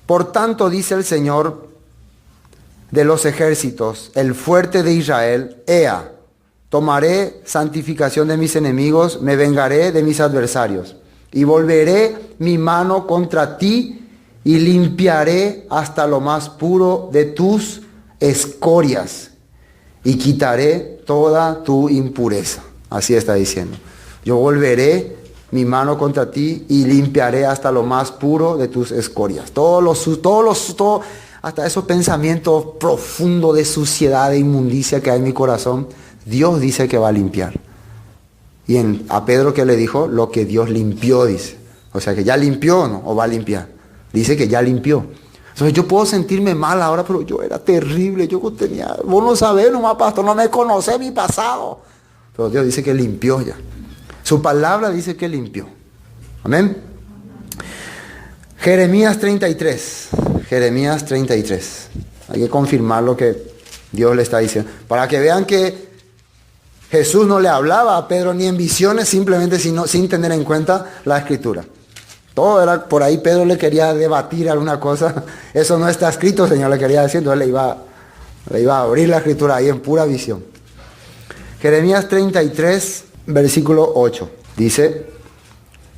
Por tanto, dice el Señor de los ejércitos, el fuerte de Israel, Ea, tomaré santificación de mis enemigos, me vengaré de mis adversarios, y volveré mi mano contra ti, y limpiaré hasta lo más puro de tus escorias, y quitaré toda tu impureza. Así está diciendo. Yo volveré mi mano contra ti y limpiaré hasta lo más puro de tus escorias. Hasta esos pensamientos profundos de suciedad, de inmundicia que hay en mi corazón, Dios dice que va a limpiar. Y a Pedro, ¿qué le dijo? Lo que Dios limpió, dice. O sea, que ya limpió, ¿no? O va a limpiar. Dice que ya limpió. Entonces yo puedo sentirme mal ahora, pero yo era terrible. Yo tenía, vos no sabés nomás, pastor, no me conocés mi pasado. Pero Dios dice que limpió ya. Su palabra dice que limpió. Amén. Jeremías 33. Jeremías 33. Hay que confirmar lo que Dios le está diciendo. Para que vean que Jesús no le hablaba a Pedro ni en visiones, simplemente sin tener en cuenta la escritura. Todo era por ahí. Pedro le quería debatir alguna cosa. Eso no está escrito, Señor, le quería decir. Entonces le iba a abrir la escritura ahí en pura visión. Jeremías 33, versículo 8. Dice: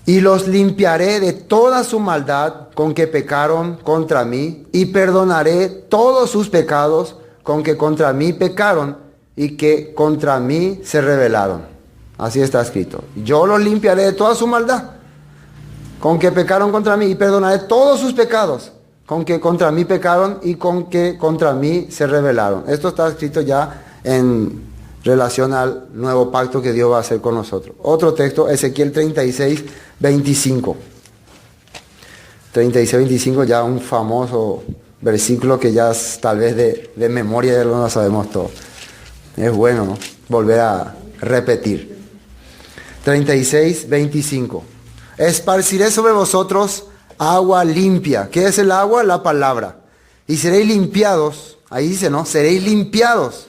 y los limpiaré de toda su maldad con que pecaron contra mí, y perdonaré todos sus pecados con que contra mí pecaron y que contra mí se rebelaron. Así está escrito. Yo los limpiaré de toda su maldad con que pecaron contra mí, y perdonaré todos sus pecados con que contra mí pecaron y con que contra mí se rebelaron. Esto está escrito ya en relación al nuevo pacto que Dios va a hacer con nosotros. Otro texto, Ezequiel 36, 25. 36, 25, ya un famoso versículo que ya tal vez de memoria ya lo sabemos todo. Es bueno, ¿no? Volver a repetir. 36, 25. Esparciré sobre vosotros agua limpia. ¿Qué es el agua? La palabra. Y seréis limpiados. Ahí dice, ¿no? Seréis limpiados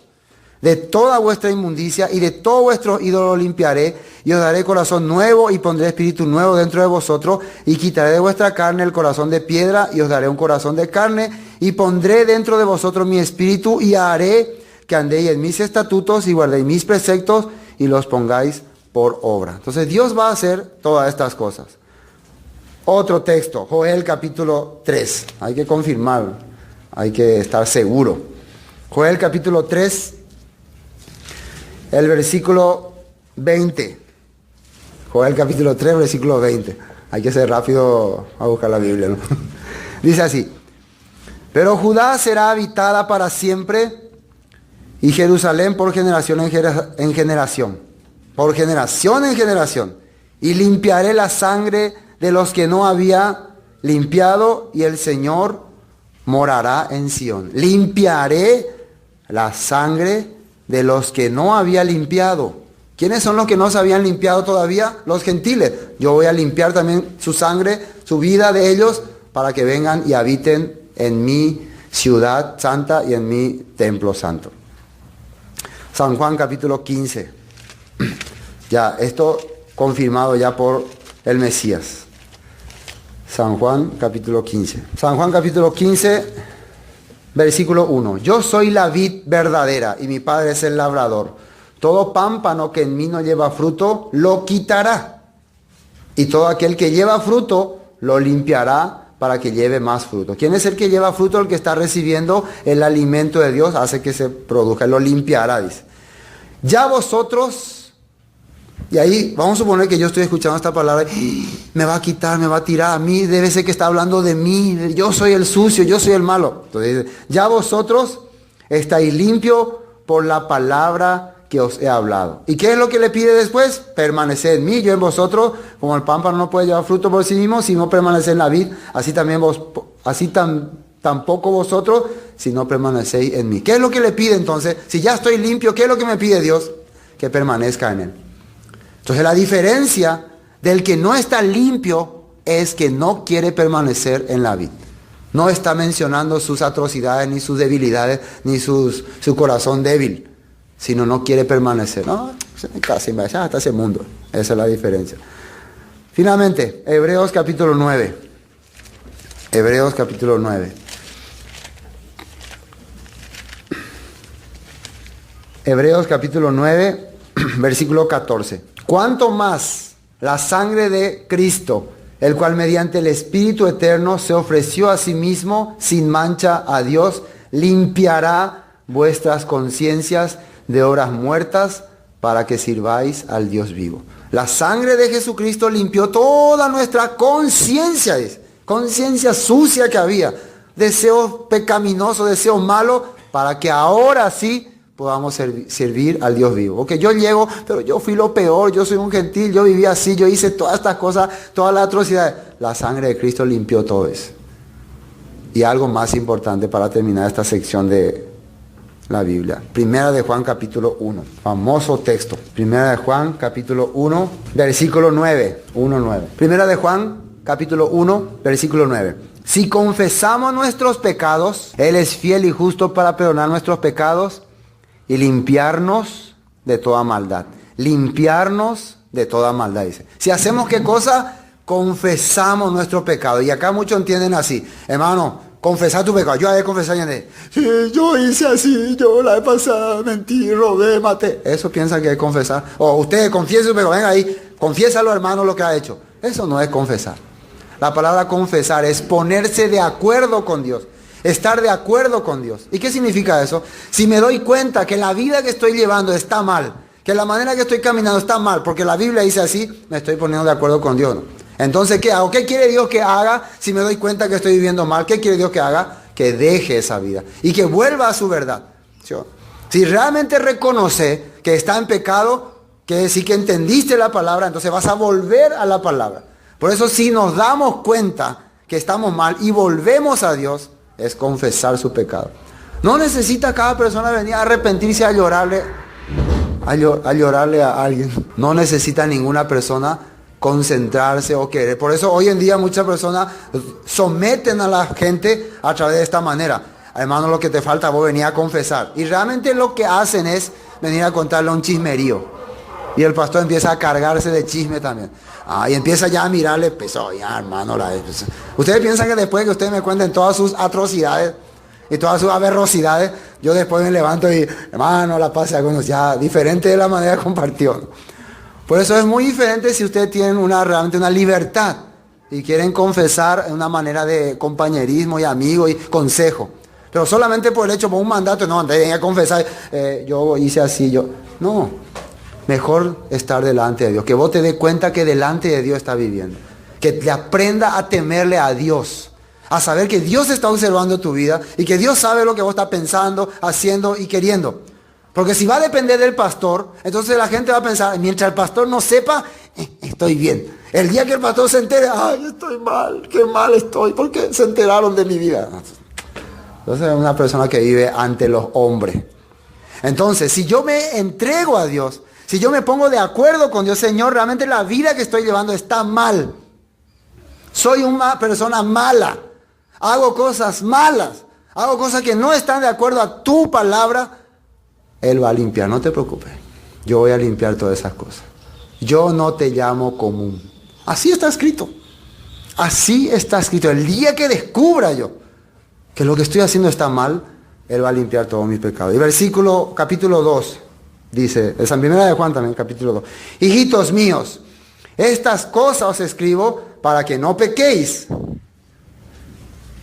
de toda vuestra inmundicia, y de todo vuestro ídolo limpiaré, y os daré corazón nuevo, y pondré espíritu nuevo dentro de vosotros, y quitaré de vuestra carne el corazón de piedra, y os daré un corazón de carne, y pondré dentro de vosotros mi espíritu, y haré que andéis en mis estatutos, y guardéis mis preceptos, y los pongáis por obra. Entonces Dios va a hacer todas estas cosas. Otro texto, Joel capítulo 3. Hay que confirmar, hay que estar seguro. Joel capítulo 3, el versículo 20. Joel capítulo 3, versículo 20. Hay que ser rápido a buscar la Biblia, ¿no? Dice así: pero Judá será habitada para siempre, y Jerusalén por generación en generación. Por generación en generación. Y limpiaré la sangre de los que no había limpiado, y el Señor morará en Sión. Limpiaré la sangre de los que no había limpiado. ¿Quiénes son los que no se habían limpiado todavía? Los gentiles. Yo voy a limpiar también su sangre, su vida de ellos, para que vengan y habiten en mi ciudad santa y en mi templo santo. San Juan capítulo 15. Ya, esto confirmado ya por el Mesías. San Juan capítulo 15. San Juan capítulo 15, versículo 1. Yo soy la vid verdadera, y mi Padre es el labrador. Todo pámpano que en mí no lleva fruto, lo quitará. Y todo aquel que lleva fruto, lo limpiará para que lleve más fruto. ¿Quién es el que lleva fruto? El que está recibiendo el alimento de Dios, hace que se produzca, lo limpiará, dice. Ya vosotros, y ahí vamos a suponer que yo estoy escuchando esta palabra, me va a quitar, me va a tirar, a mí debe ser que está hablando de mí, yo soy el sucio, yo soy el malo. Entonces dice, ya vosotros estáis limpios por la palabra que os he hablado. ¿Y qué es lo que le pide después? Permaneced en mí, yo en vosotros. Como el pámpano no puede llevar fruto por sí mismo si no permanece en la vid, así también tampoco vosotros si no permanecéis en mí. ¿Qué es lo que le pide entonces? Si ya estoy limpio, ¿qué es lo que me pide Dios? Que permanezca en él. Entonces la diferencia del que no está limpio es que no quiere permanecer en la vid. No está mencionando sus atrocidades, ni sus debilidades, ni su corazón débil, sino no quiere permanecer. No, casi me hasta ese mundo. Esa es la diferencia. Finalmente, Hebreos capítulo 9. Hebreos capítulo 9. Hebreos capítulo 9, versículo 14. ¿Cuánto más la sangre de Cristo, el cual mediante el Espíritu Eterno se ofreció a sí mismo sin mancha a Dios, limpiará vuestras conciencias de obras muertas para que sirváis al Dios vivo? La sangre de Jesucristo limpió toda nuestra conciencia, conciencia sucia que había, deseos pecaminosos, deseos malos, para que ahora sí podamos servir al Dios vivo. Porque yo llego, pero yo fui lo peor, yo soy un gentil, yo viví así, yo hice todas estas cosas, todas las atrocidades. La sangre de Cristo limpió todo eso. Y algo más importante para terminar esta sección de la Biblia. Primera de Juan capítulo 1. Famoso texto. Primera de Juan capítulo 1, versículo 9. 1:9. Primera de Juan capítulo 1, versículo 9. Si confesamos nuestros pecados, Él es fiel y justo para perdonar nuestros pecados y limpiarnos de toda maldad. Limpiarnos de toda maldad, dice. Si hacemos qué cosa, confesamos nuestro pecado. Y acá muchos entienden así, hermano, confesar tu pecado. Yo he de confesar, sí, yo hice así, yo la he pasado, mentí, robé, maté. Eso piensa que es confesar. O usted confiese su pecado, venga ahí, confiésalo, hermano, lo que ha hecho. Eso no es confesar. La palabra confesar es ponerse de acuerdo con Dios. Estar de acuerdo con Dios. ¿Y qué significa eso? Si me doy cuenta que la vida que estoy llevando está mal, que la manera que estoy caminando está mal, porque la Biblia dice así, me estoy poniendo de acuerdo con Dios, ¿no? Entonces, ¿qué hago? ¿Qué quiere Dios que haga si me doy cuenta que estoy viviendo mal? ¿Qué quiere Dios que haga? Que deje esa vida y que vuelva a su verdad. ¿Sí? Si realmente reconoce que está en pecado, que decir que entendiste la palabra, entonces vas a volver a la palabra. Por eso, si nos damos cuenta que estamos mal y volvemos a Dios, es confesar su pecado. No necesita cada persona venir a arrepentirse, a llorarle a alguien. No necesita ninguna persona concentrarse o querer. Por eso hoy en día muchas personas someten a la gente a través de esta manera. Hermano, lo que te falta, vos venís a confesar. Y realmente lo que hacen es venir a contarle un chismerío. Y el pastor empieza a cargarse de chisme también. Y empieza ya a mirarle, pues, ya hermano, ustedes piensan que después que ustedes me cuenten todas sus atrocidades y todas sus aberrosidades, yo después me levanto y, hermano, la paz sea con nosotros. Ya, diferente de la manera que compartió, ¿no? Por eso es muy diferente si ustedes tienen realmente una libertad y quieren confesar en una manera de compañerismo y amigo y consejo. Pero solamente por el hecho, por un mandato, no, antes de confesar, yo hice así, no. Mejor estar delante de Dios, que vos te des cuenta que delante de Dios está viviendo, que te aprenda a temerle a Dios, a saber que Dios está observando tu vida y que Dios sabe lo que vos estás pensando, haciendo y queriendo. Porque si va a depender del pastor, entonces la gente va a pensar, mientras el pastor no sepa, estoy bien. El día que el pastor se entere, ay, estoy mal, qué mal estoy, porque se enteraron de mi vida. Entonces es una persona que vive ante los hombres. Entonces, si yo me entrego a Dios, si yo me pongo de acuerdo con Dios, Señor, realmente la vida que estoy llevando está mal. Soy una persona mala. Hago cosas malas. Hago cosas que no están de acuerdo a tu palabra. Él va a limpiar, no te preocupes. Yo voy a limpiar todas esas cosas. Yo no te llamo común. Así está escrito. Así está escrito. El día que descubra yo que lo que estoy haciendo está mal, Él va a limpiar todos mis pecados. Y capítulo 2. Dice, es en primera de Juan también, capítulo 2. Hijitos míos, estas cosas os escribo para que no pequéis.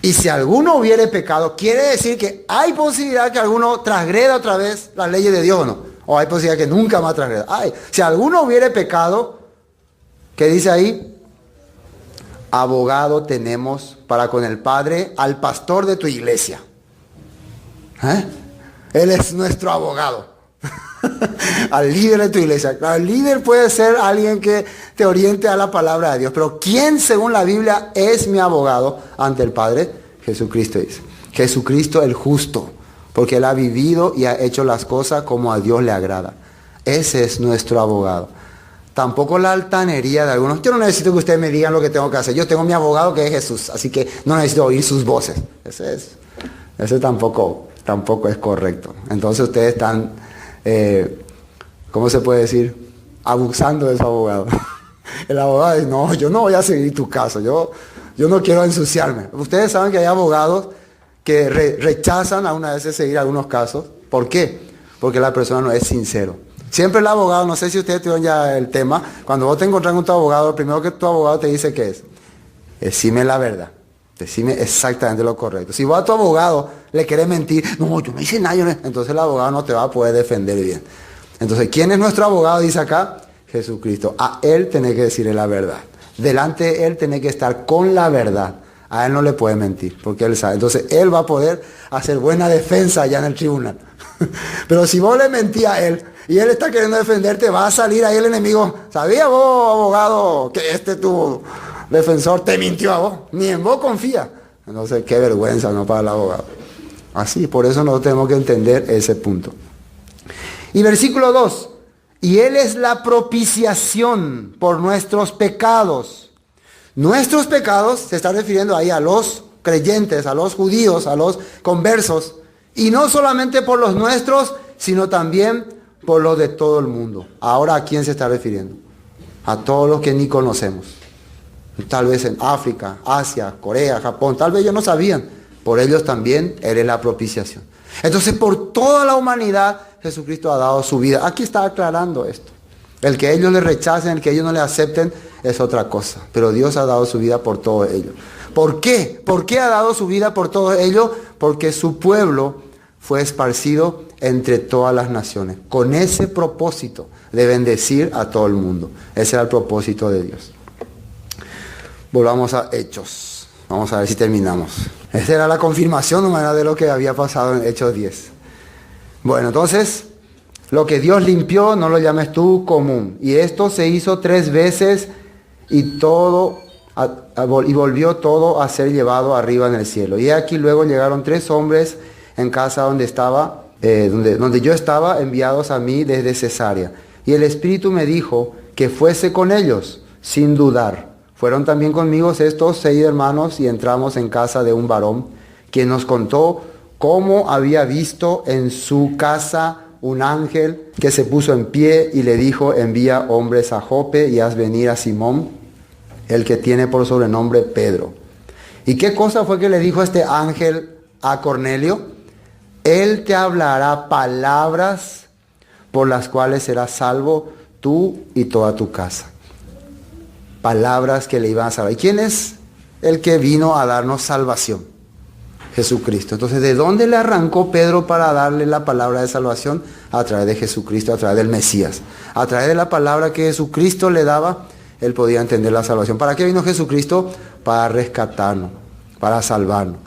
Y si alguno hubiere pecado, quiere decir que hay posibilidad que alguno transgreda otra vez las leyes de Dios, ¿o no? O hay posibilidad que nunca más transgreda. Si alguno hubiere pecado, ¿qué dice ahí? Abogado tenemos para con el Padre al pastor de tu iglesia. Él es nuestro abogado. Al líder de tu iglesia. El líder puede ser alguien que te oriente a la palabra de Dios, pero ¿quién según la Biblia es mi abogado ante el Padre? Jesucristo dice. Jesucristo el justo, porque Él ha vivido y ha hecho las cosas como a Dios le agrada. Ese es nuestro abogado. Tampoco la altanería de algunos. Yo no necesito que ustedes me digan lo que tengo que hacer. Yo tengo mi abogado que es Jesús, así que no necesito oír sus voces. Ese tampoco es correcto. Entonces ustedes están ¿cómo se puede decir? Abusando de su abogado. El abogado dice, no, yo no voy a seguir tu caso, yo no quiero ensuciarme. Ustedes saben que hay abogados que rechazan a una vez seguir algunos casos. ¿Por qué? Porque la persona no es sincero. Siempre el abogado, no sé si ustedes tuvieron ya el tema, cuando vos te encontrás con tu abogado, lo primero que tu abogado te dice que es, decime la verdad. Decime exactamente lo correcto. Si vos a tu abogado le querés mentir, no, yo no hice nada, entonces el abogado no te va a poder defender bien. Entonces, ¿quién es nuestro abogado? Dice acá, Jesucristo. A Él tenés que decirle la verdad. Delante de Él tenés que estar con la verdad. A él no le puede mentir, porque él sabe. Entonces él va a poder hacer buena defensa allá en el tribunal. Pero si vos le mentís a él y él está queriendo defenderte, va a salir ahí el enemigo. ¿Sabía vos, abogado, que tu defensor te mintió a vos? Ni en vos confía. Entonces qué vergüenza, ¿no? Para el abogado. Así, por eso nosotros tenemos que entender ese punto. Y versículo 2. Y él es la propiciación por nuestros pecados. Nuestros pecados se está refiriendo ahí a los creyentes, a los judíos, a los conversos. Y no solamente por los nuestros, sino también por los de todo el mundo. Ahora, ¿a quién se está refiriendo? A todos los que ni conocemos. Tal vez en África, Asia, Corea, Japón. Tal vez ellos no sabían. Por ellos también Él es la propiciación. Entonces, por toda la humanidad, Jesucristo ha dado su vida. Aquí está aclarando esto. El que ellos le rechacen, el que ellos no le acepten, es otra cosa. Pero Dios ha dado su vida por todo ello. ¿Por qué? ¿Por qué ha dado su vida por todo ello? Porque su pueblo fue esparcido entre todas las naciones, con ese propósito de bendecir a todo el mundo. Ese era el propósito de Dios. Volvamos a Hechos. Vamos a ver si terminamos. Esa era la confirmación humana de lo que había pasado en Hechos 10. Bueno, entonces, lo que Dios limpió, no lo llames tú común. Y esto se hizo 3 veces y volvió todo a ser llevado arriba en el cielo. Y aquí luego llegaron 3 hombres en casa donde yo estaba, enviados a mí desde Cesarea. Y el Espíritu me dijo que fuese con ellos, sin dudar. Fueron también conmigo estos 6 hermanos y entramos en casa de un varón, quien nos contó cómo había visto en su casa un ángel que se puso en pie y le dijo: envía hombres a Jope y haz venir a Simón, el que tiene por sobrenombre Pedro. ¿Y qué cosa fue que le dijo este ángel a Cornelio? Él te hablará palabras por las cuales serás salvo tú y toda tu casa. Palabras que le iban a salvar. ¿Y quién es el que vino a darnos salvación? Jesucristo. Entonces, ¿de dónde le arrancó Pedro para darle la palabra de salvación? A través de Jesucristo, a través del Mesías. A través de la palabra que Jesucristo le daba, él podía entender la salvación. ¿Para qué vino Jesucristo? Para rescatarnos, para salvarnos.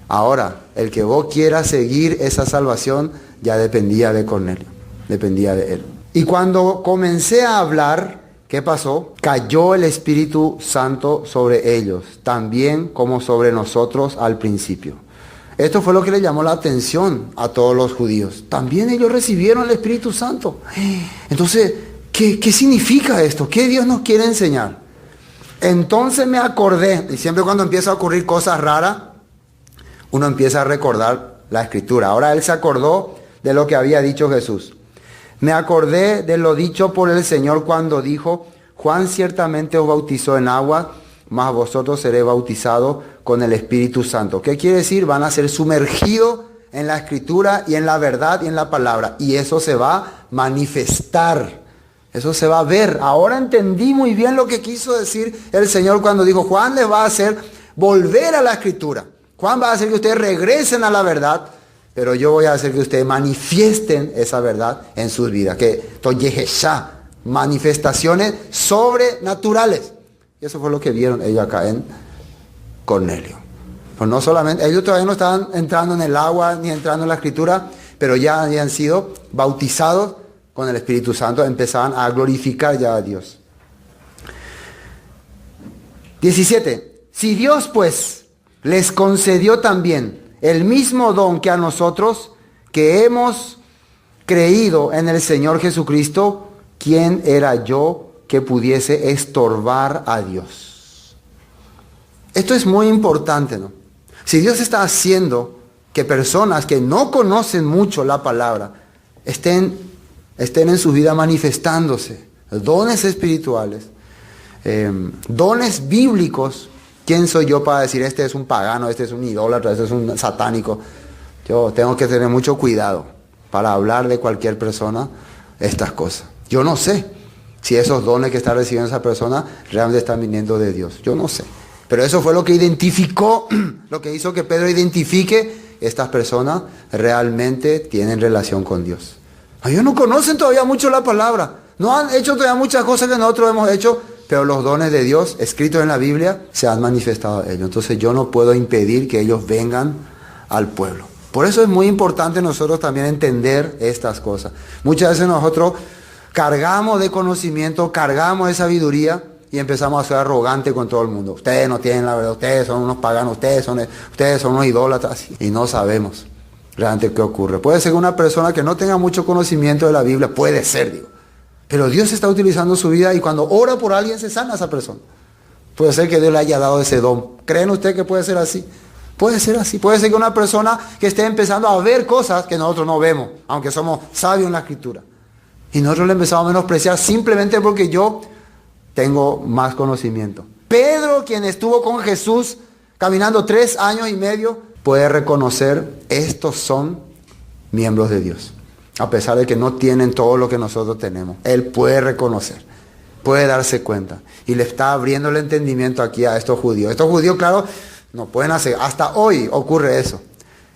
Ahora, el que vos quieras seguir esa salvación ya dependía de Cornelio, dependía de él. Y cuando comencé a hablar, ¿qué pasó? Cayó el Espíritu Santo sobre ellos, también como sobre nosotros al principio. Esto fue lo que le llamó la atención a todos los judíos. También ellos recibieron el Espíritu Santo. Entonces, ¿qué significa esto? ¿Qué Dios nos quiere enseñar? Entonces me acordé, y siempre cuando empieza a ocurrir cosas raras, uno empieza a recordar la Escritura. Ahora él se acordó de lo que había dicho Jesús. Me acordé de lo dicho por el Señor cuando dijo: Juan ciertamente os bautizó en agua, mas vosotros seréis bautizados con el Espíritu Santo. ¿Qué quiere decir? Van a ser sumergidos en la Escritura y en la verdad y en la palabra. Y eso se va a manifestar. Eso se va a ver. Ahora entendí muy bien lo que quiso decir el Señor cuando dijo: Juan les va a hacer volver a la Escritura. Juan va a hacer que ustedes regresen a la verdad, pero yo voy a hacer que ustedes manifiesten esa verdad en sus vidas. Que toyeheshá, manifestaciones sobrenaturales. Y eso fue lo que vieron ellos acá en Cornelio. Pues no solamente, ellos todavía no estaban entrando en el agua ni entrando en la Escritura, pero ya habían sido bautizados con el Espíritu Santo, empezaban a glorificar ya a Dios. 17. Si Dios pues les concedió también el mismo don que a nosotros, que hemos creído en el Señor Jesucristo, ¿quién era yo que pudiese estorbar a Dios? Esto es muy importante, ¿no? Si Dios está haciendo que personas que no conocen mucho la palabra estén en su vida manifestándose, dones espirituales, dones bíblicos, ¿quién soy yo para decir este es un pagano, este es un idólatra, este es un satánico? Yo tengo que tener mucho cuidado para hablar de cualquier persona estas cosas. Yo no sé si esos dones que está recibiendo esa persona realmente están viniendo de Dios. Yo no sé. Pero eso fue lo que identificó, lo que hizo que Pedro identifique: estas personas realmente tienen relación con Dios. Ellos no conocen todavía mucho la palabra. No han hecho todavía muchas cosas que nosotros hemos hecho, pero los dones de Dios escritos en la Biblia se han manifestado a ellos. Entonces yo no puedo impedir que ellos vengan al pueblo. Por eso es muy importante nosotros también entender estas cosas. Muchas veces nosotros cargamos de conocimiento, cargamos de sabiduría y empezamos a ser arrogantes con todo el mundo. Ustedes no tienen la verdad, ustedes son unos paganos, ustedes son unos idólatras. Y no sabemos realmente qué ocurre. Puede ser que una persona que no tenga mucho conocimiento de la Biblia, puede ser, digo. Pero Dios está utilizando su vida y cuando ora por alguien se sana a esa persona. Puede ser que Dios le haya dado ese don. ¿Creen ustedes que puede ser así? Puede ser así. Puede ser que una persona que esté empezando a ver cosas que nosotros no vemos, aunque somos sabios en la Escritura. Y nosotros le empezamos a menospreciar simplemente porque yo tengo más conocimiento. Pedro, quien estuvo con Jesús caminando 3 años y medio, puede reconocer, estos son miembros de Dios. A pesar de que no tienen todo lo que nosotros tenemos. Él puede reconocer, puede darse cuenta. Y le está abriendo el entendimiento aquí a estos judíos. Estos judíos, claro, no pueden hacer. Hasta hoy ocurre eso.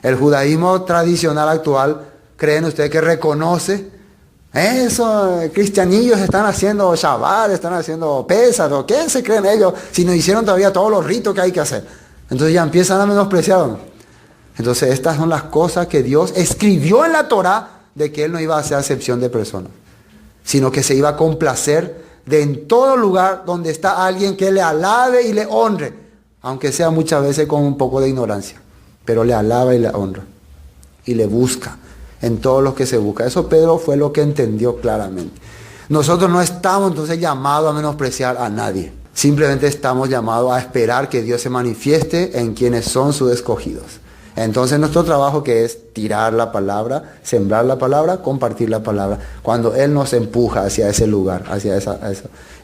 El judaísmo tradicional actual, ¿creen ustedes que reconoce? Eso, cristianillos están haciendo Shabbat, están haciendo Pésaro. ¿Qué se creen ellos si no hicieron todavía todos los ritos que hay que hacer? Entonces ya empiezan a menospreciar. Entonces estas son las cosas que Dios escribió en la Torá, de que Él no iba a hacer acepción de personas, sino que se iba a complacer de en todo lugar donde está alguien que le alabe y le honre, aunque sea muchas veces con un poco de ignorancia, pero le alaba y le honra, y le busca en todos los que se busca. Eso Pedro fue lo que entendió claramente. Nosotros no estamos entonces llamados a menospreciar a nadie, simplemente estamos llamados a esperar que Dios se manifieste en quienes son sus escogidos. Entonces nuestro trabajo, que es tirar la palabra, sembrar la palabra, compartir la palabra, cuando Él nos empuja hacia ese lugar, hacia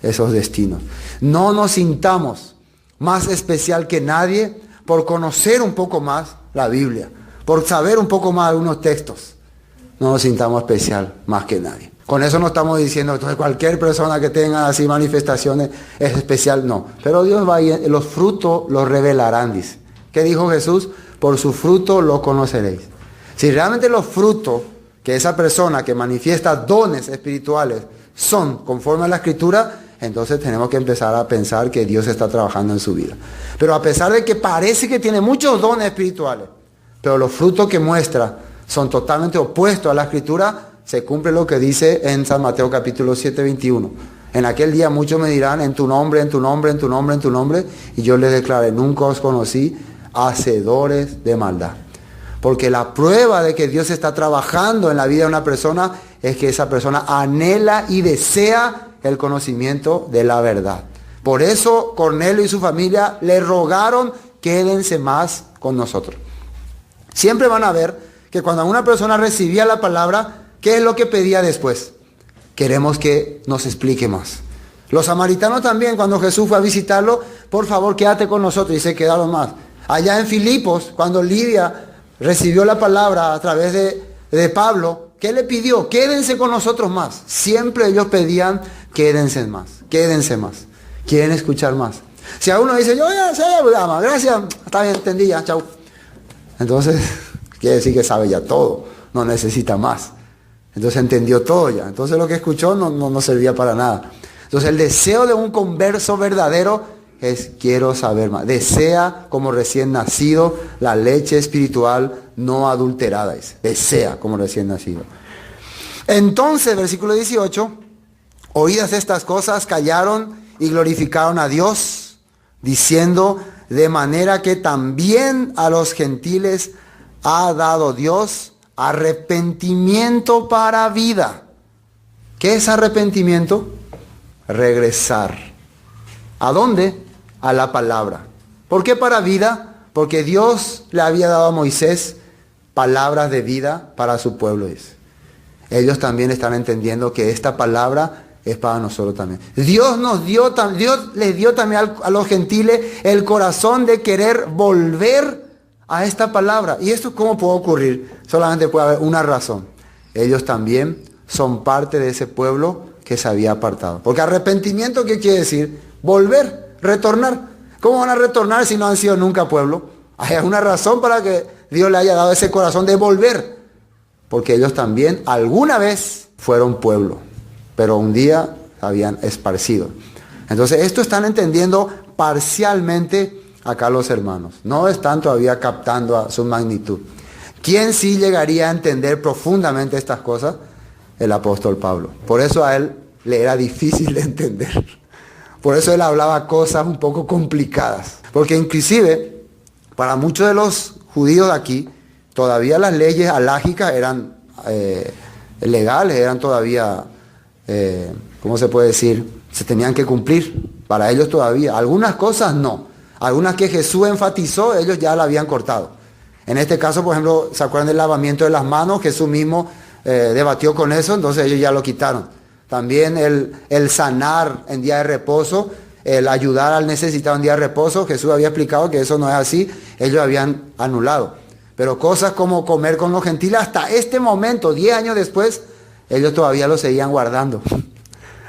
esos destinos. No nos sintamos más especial que nadie por conocer un poco más la Biblia, por saber un poco más algunos textos. No nos sintamos especial más que nadie. Con eso no estamos diciendo que cualquier persona que tenga así manifestaciones es especial, no. Pero Dios va y los frutos los revelarán, dice. ¿Qué dijo Jesús? Por su fruto lo conoceréis. Si realmente los frutos que esa persona que manifiesta dones espirituales son conforme a la Escritura, entonces tenemos que empezar a pensar que Dios está trabajando en su vida. Pero a pesar de que parece que tiene muchos dones espirituales, pero los frutos que muestra son totalmente opuestos a la Escritura, se cumple lo que dice en San Mateo capítulo 7, 21. En aquel día muchos me dirán, en tu nombre, en tu nombre, en tu nombre, en tu nombre, y yo les declaré, nunca os conocí, hacedores de maldad. Porque la prueba de que Dios está trabajando en la vida de una persona es que esa persona anhela y desea el conocimiento de la verdad. Por eso Cornelio y su familia le rogaron, quédense más con nosotros. Siempre van a ver que cuando una persona recibía la palabra, ¿qué es lo que pedía después? Queremos que nos explique más. Los samaritanos también, cuando Jesús fue a visitarlo, por favor quédate con nosotros, y se quedaron más. Allá en Filipos, cuando Lidia recibió la palabra a través de Pablo, ¿qué le pidió? Quédense con nosotros más. Siempre ellos pedían, quédense más, quieren escuchar más. Si a uno dice, yo ya sé, gracias, está bien, entendí ya, chau. Entonces, quiere decir que sabe ya todo, no necesita más. Entonces entendió todo ya. Entonces lo que escuchó no servía para nada. Entonces el deseo de un converso verdadero es quiero saber más. Desea como recién nacido la leche espiritual no adulterada. Desea como recién nacido. Entonces, versículo 18, oídas estas cosas, callaron y glorificaron a Dios, diciendo, de manera que también a los gentiles ha dado Dios arrepentimiento para vida. ¿Qué es arrepentimiento? Regresar. ¿A dónde? A la palabra. ¿Por qué para vida? Porque Dios le había dado a Moisés palabras de vida para su pueblo. Dice. Ellos también están entendiendo que esta palabra es para nosotros también. Dios les dio también a los gentiles el corazón de querer volver a esta palabra. ¿Y esto cómo puede ocurrir? Solamente puede haber una razón. Ellos también son parte de ese pueblo que se había apartado. Porque arrepentimiento, ¿qué quiere decir? Volver, retornar. ¿Cómo van a retornar si no han sido nunca pueblo? Hay alguna razón para que Dios le haya dado ese corazón de volver. Porque ellos también alguna vez fueron pueblo, pero un día habían esparcido. Entonces esto están entendiendo parcialmente acá los hermanos. No están todavía captando a su magnitud. ¿Quién sí llegaría a entender profundamente estas cosas? El apóstol Pablo. Por eso a él le era difícil de entender. Por eso él hablaba cosas un poco complicadas. Porque inclusive, para muchos de los judíos de aquí, todavía las leyes alágicas eran legales, eran todavía, ¿cómo se puede decir? Se tenían que cumplir. Para ellos todavía. Algunas cosas no. Algunas que Jesús enfatizó, ellos ya la habían cortado. En este caso, por ejemplo, ¿se acuerdan del lavamiento de las manos? Jesús mismo debatió con eso, entonces ellos ya lo quitaron. También el sanar en día de reposo, el ayudar al necesitado en día de reposo, Jesús había explicado que eso no es así, ellos habían anulado. Pero cosas como comer con los gentiles, hasta este momento, 10 años después, ellos todavía lo seguían guardando.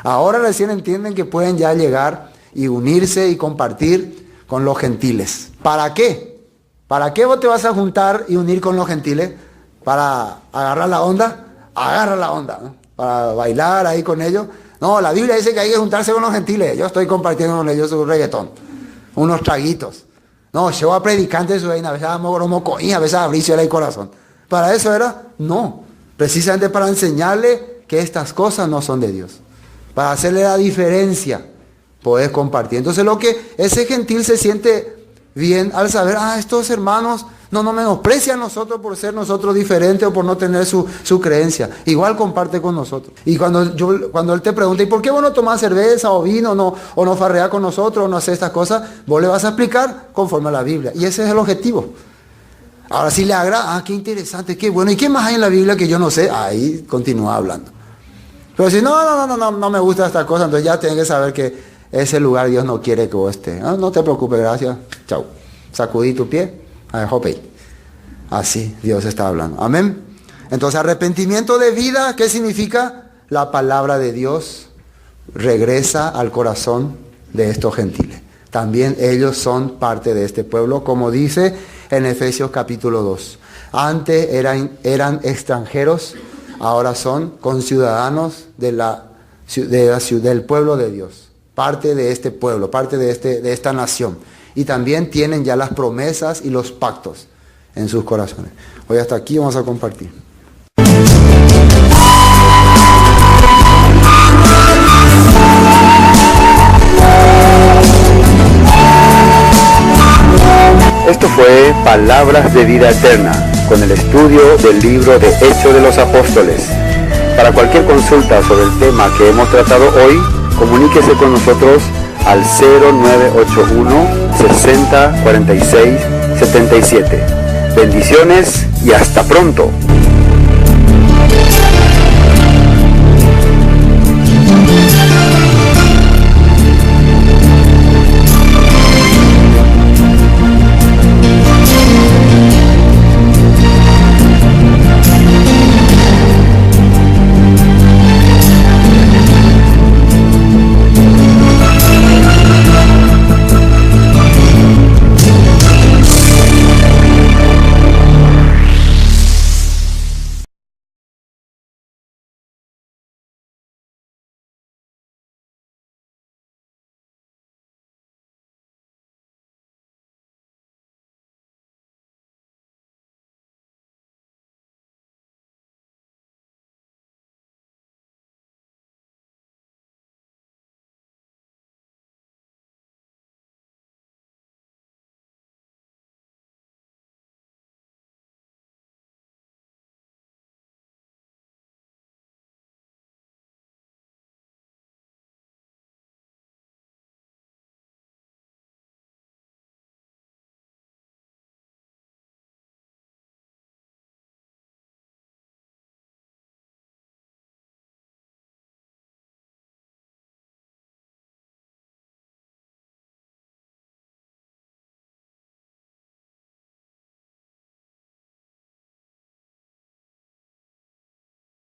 Ahora recién entienden que pueden ya llegar y unirse y compartir con los gentiles. ¿Para qué? ¿Para qué vos te vas a juntar y unir con los gentiles? ¿Para agarrar la onda? Agarra la onda, ¿no? Para bailar ahí con ellos. No, la Biblia dice que hay que juntarse con los gentiles. Yo estoy compartiendo con ellos un reggaetón, unos traguitos. No, llevo a predicantes de a veces a veces abrirse el corazón. ¿Para eso era? No. Precisamente para enseñarle que estas cosas no son de Dios. Para hacerle la diferencia, podés compartir. Entonces lo que ese gentil se siente bien al saber, estos hermanos no nos menosprecian a nosotros por ser nosotros diferentes o por no tener su creencia. Igual comparte con nosotros. Y cuando él te pregunta, ¿y por qué vos no tomás cerveza o vino o no farreás con nosotros o no haces estas cosas? Vos le vas a explicar conforme a la Biblia. Y ese es el objetivo. Ahora si le agrada, qué interesante, qué bueno. ¿Y qué más hay en la Biblia que yo no sé? Ahí continúa hablando. Pero si no me gusta esta cosa, entonces ya tienes que saber que ese lugar Dios no quiere que vos estés. No te preocupes, gracias. Chao. Sacudí tu pie. Así Dios está hablando. Amén. Entonces arrepentimiento de vida, ¿qué significa? La palabra de Dios regresa al corazón de estos gentiles. También ellos son parte de este pueblo, como dice en Efesios capítulo 2. Antes eran extranjeros, ahora son conciudadanos del pueblo de Dios. Parte de este pueblo, parte de esta nación. Y también tienen ya las promesas y los pactos en sus corazones. Hoy hasta aquí vamos a compartir. Esto fue Palabras de Vida Eterna, con el estudio del libro de Hechos de los Apóstoles. Para cualquier consulta sobre el tema que hemos tratado hoy, comuníquese con nosotros al 0981 60 46 77. Bendiciones y hasta pronto.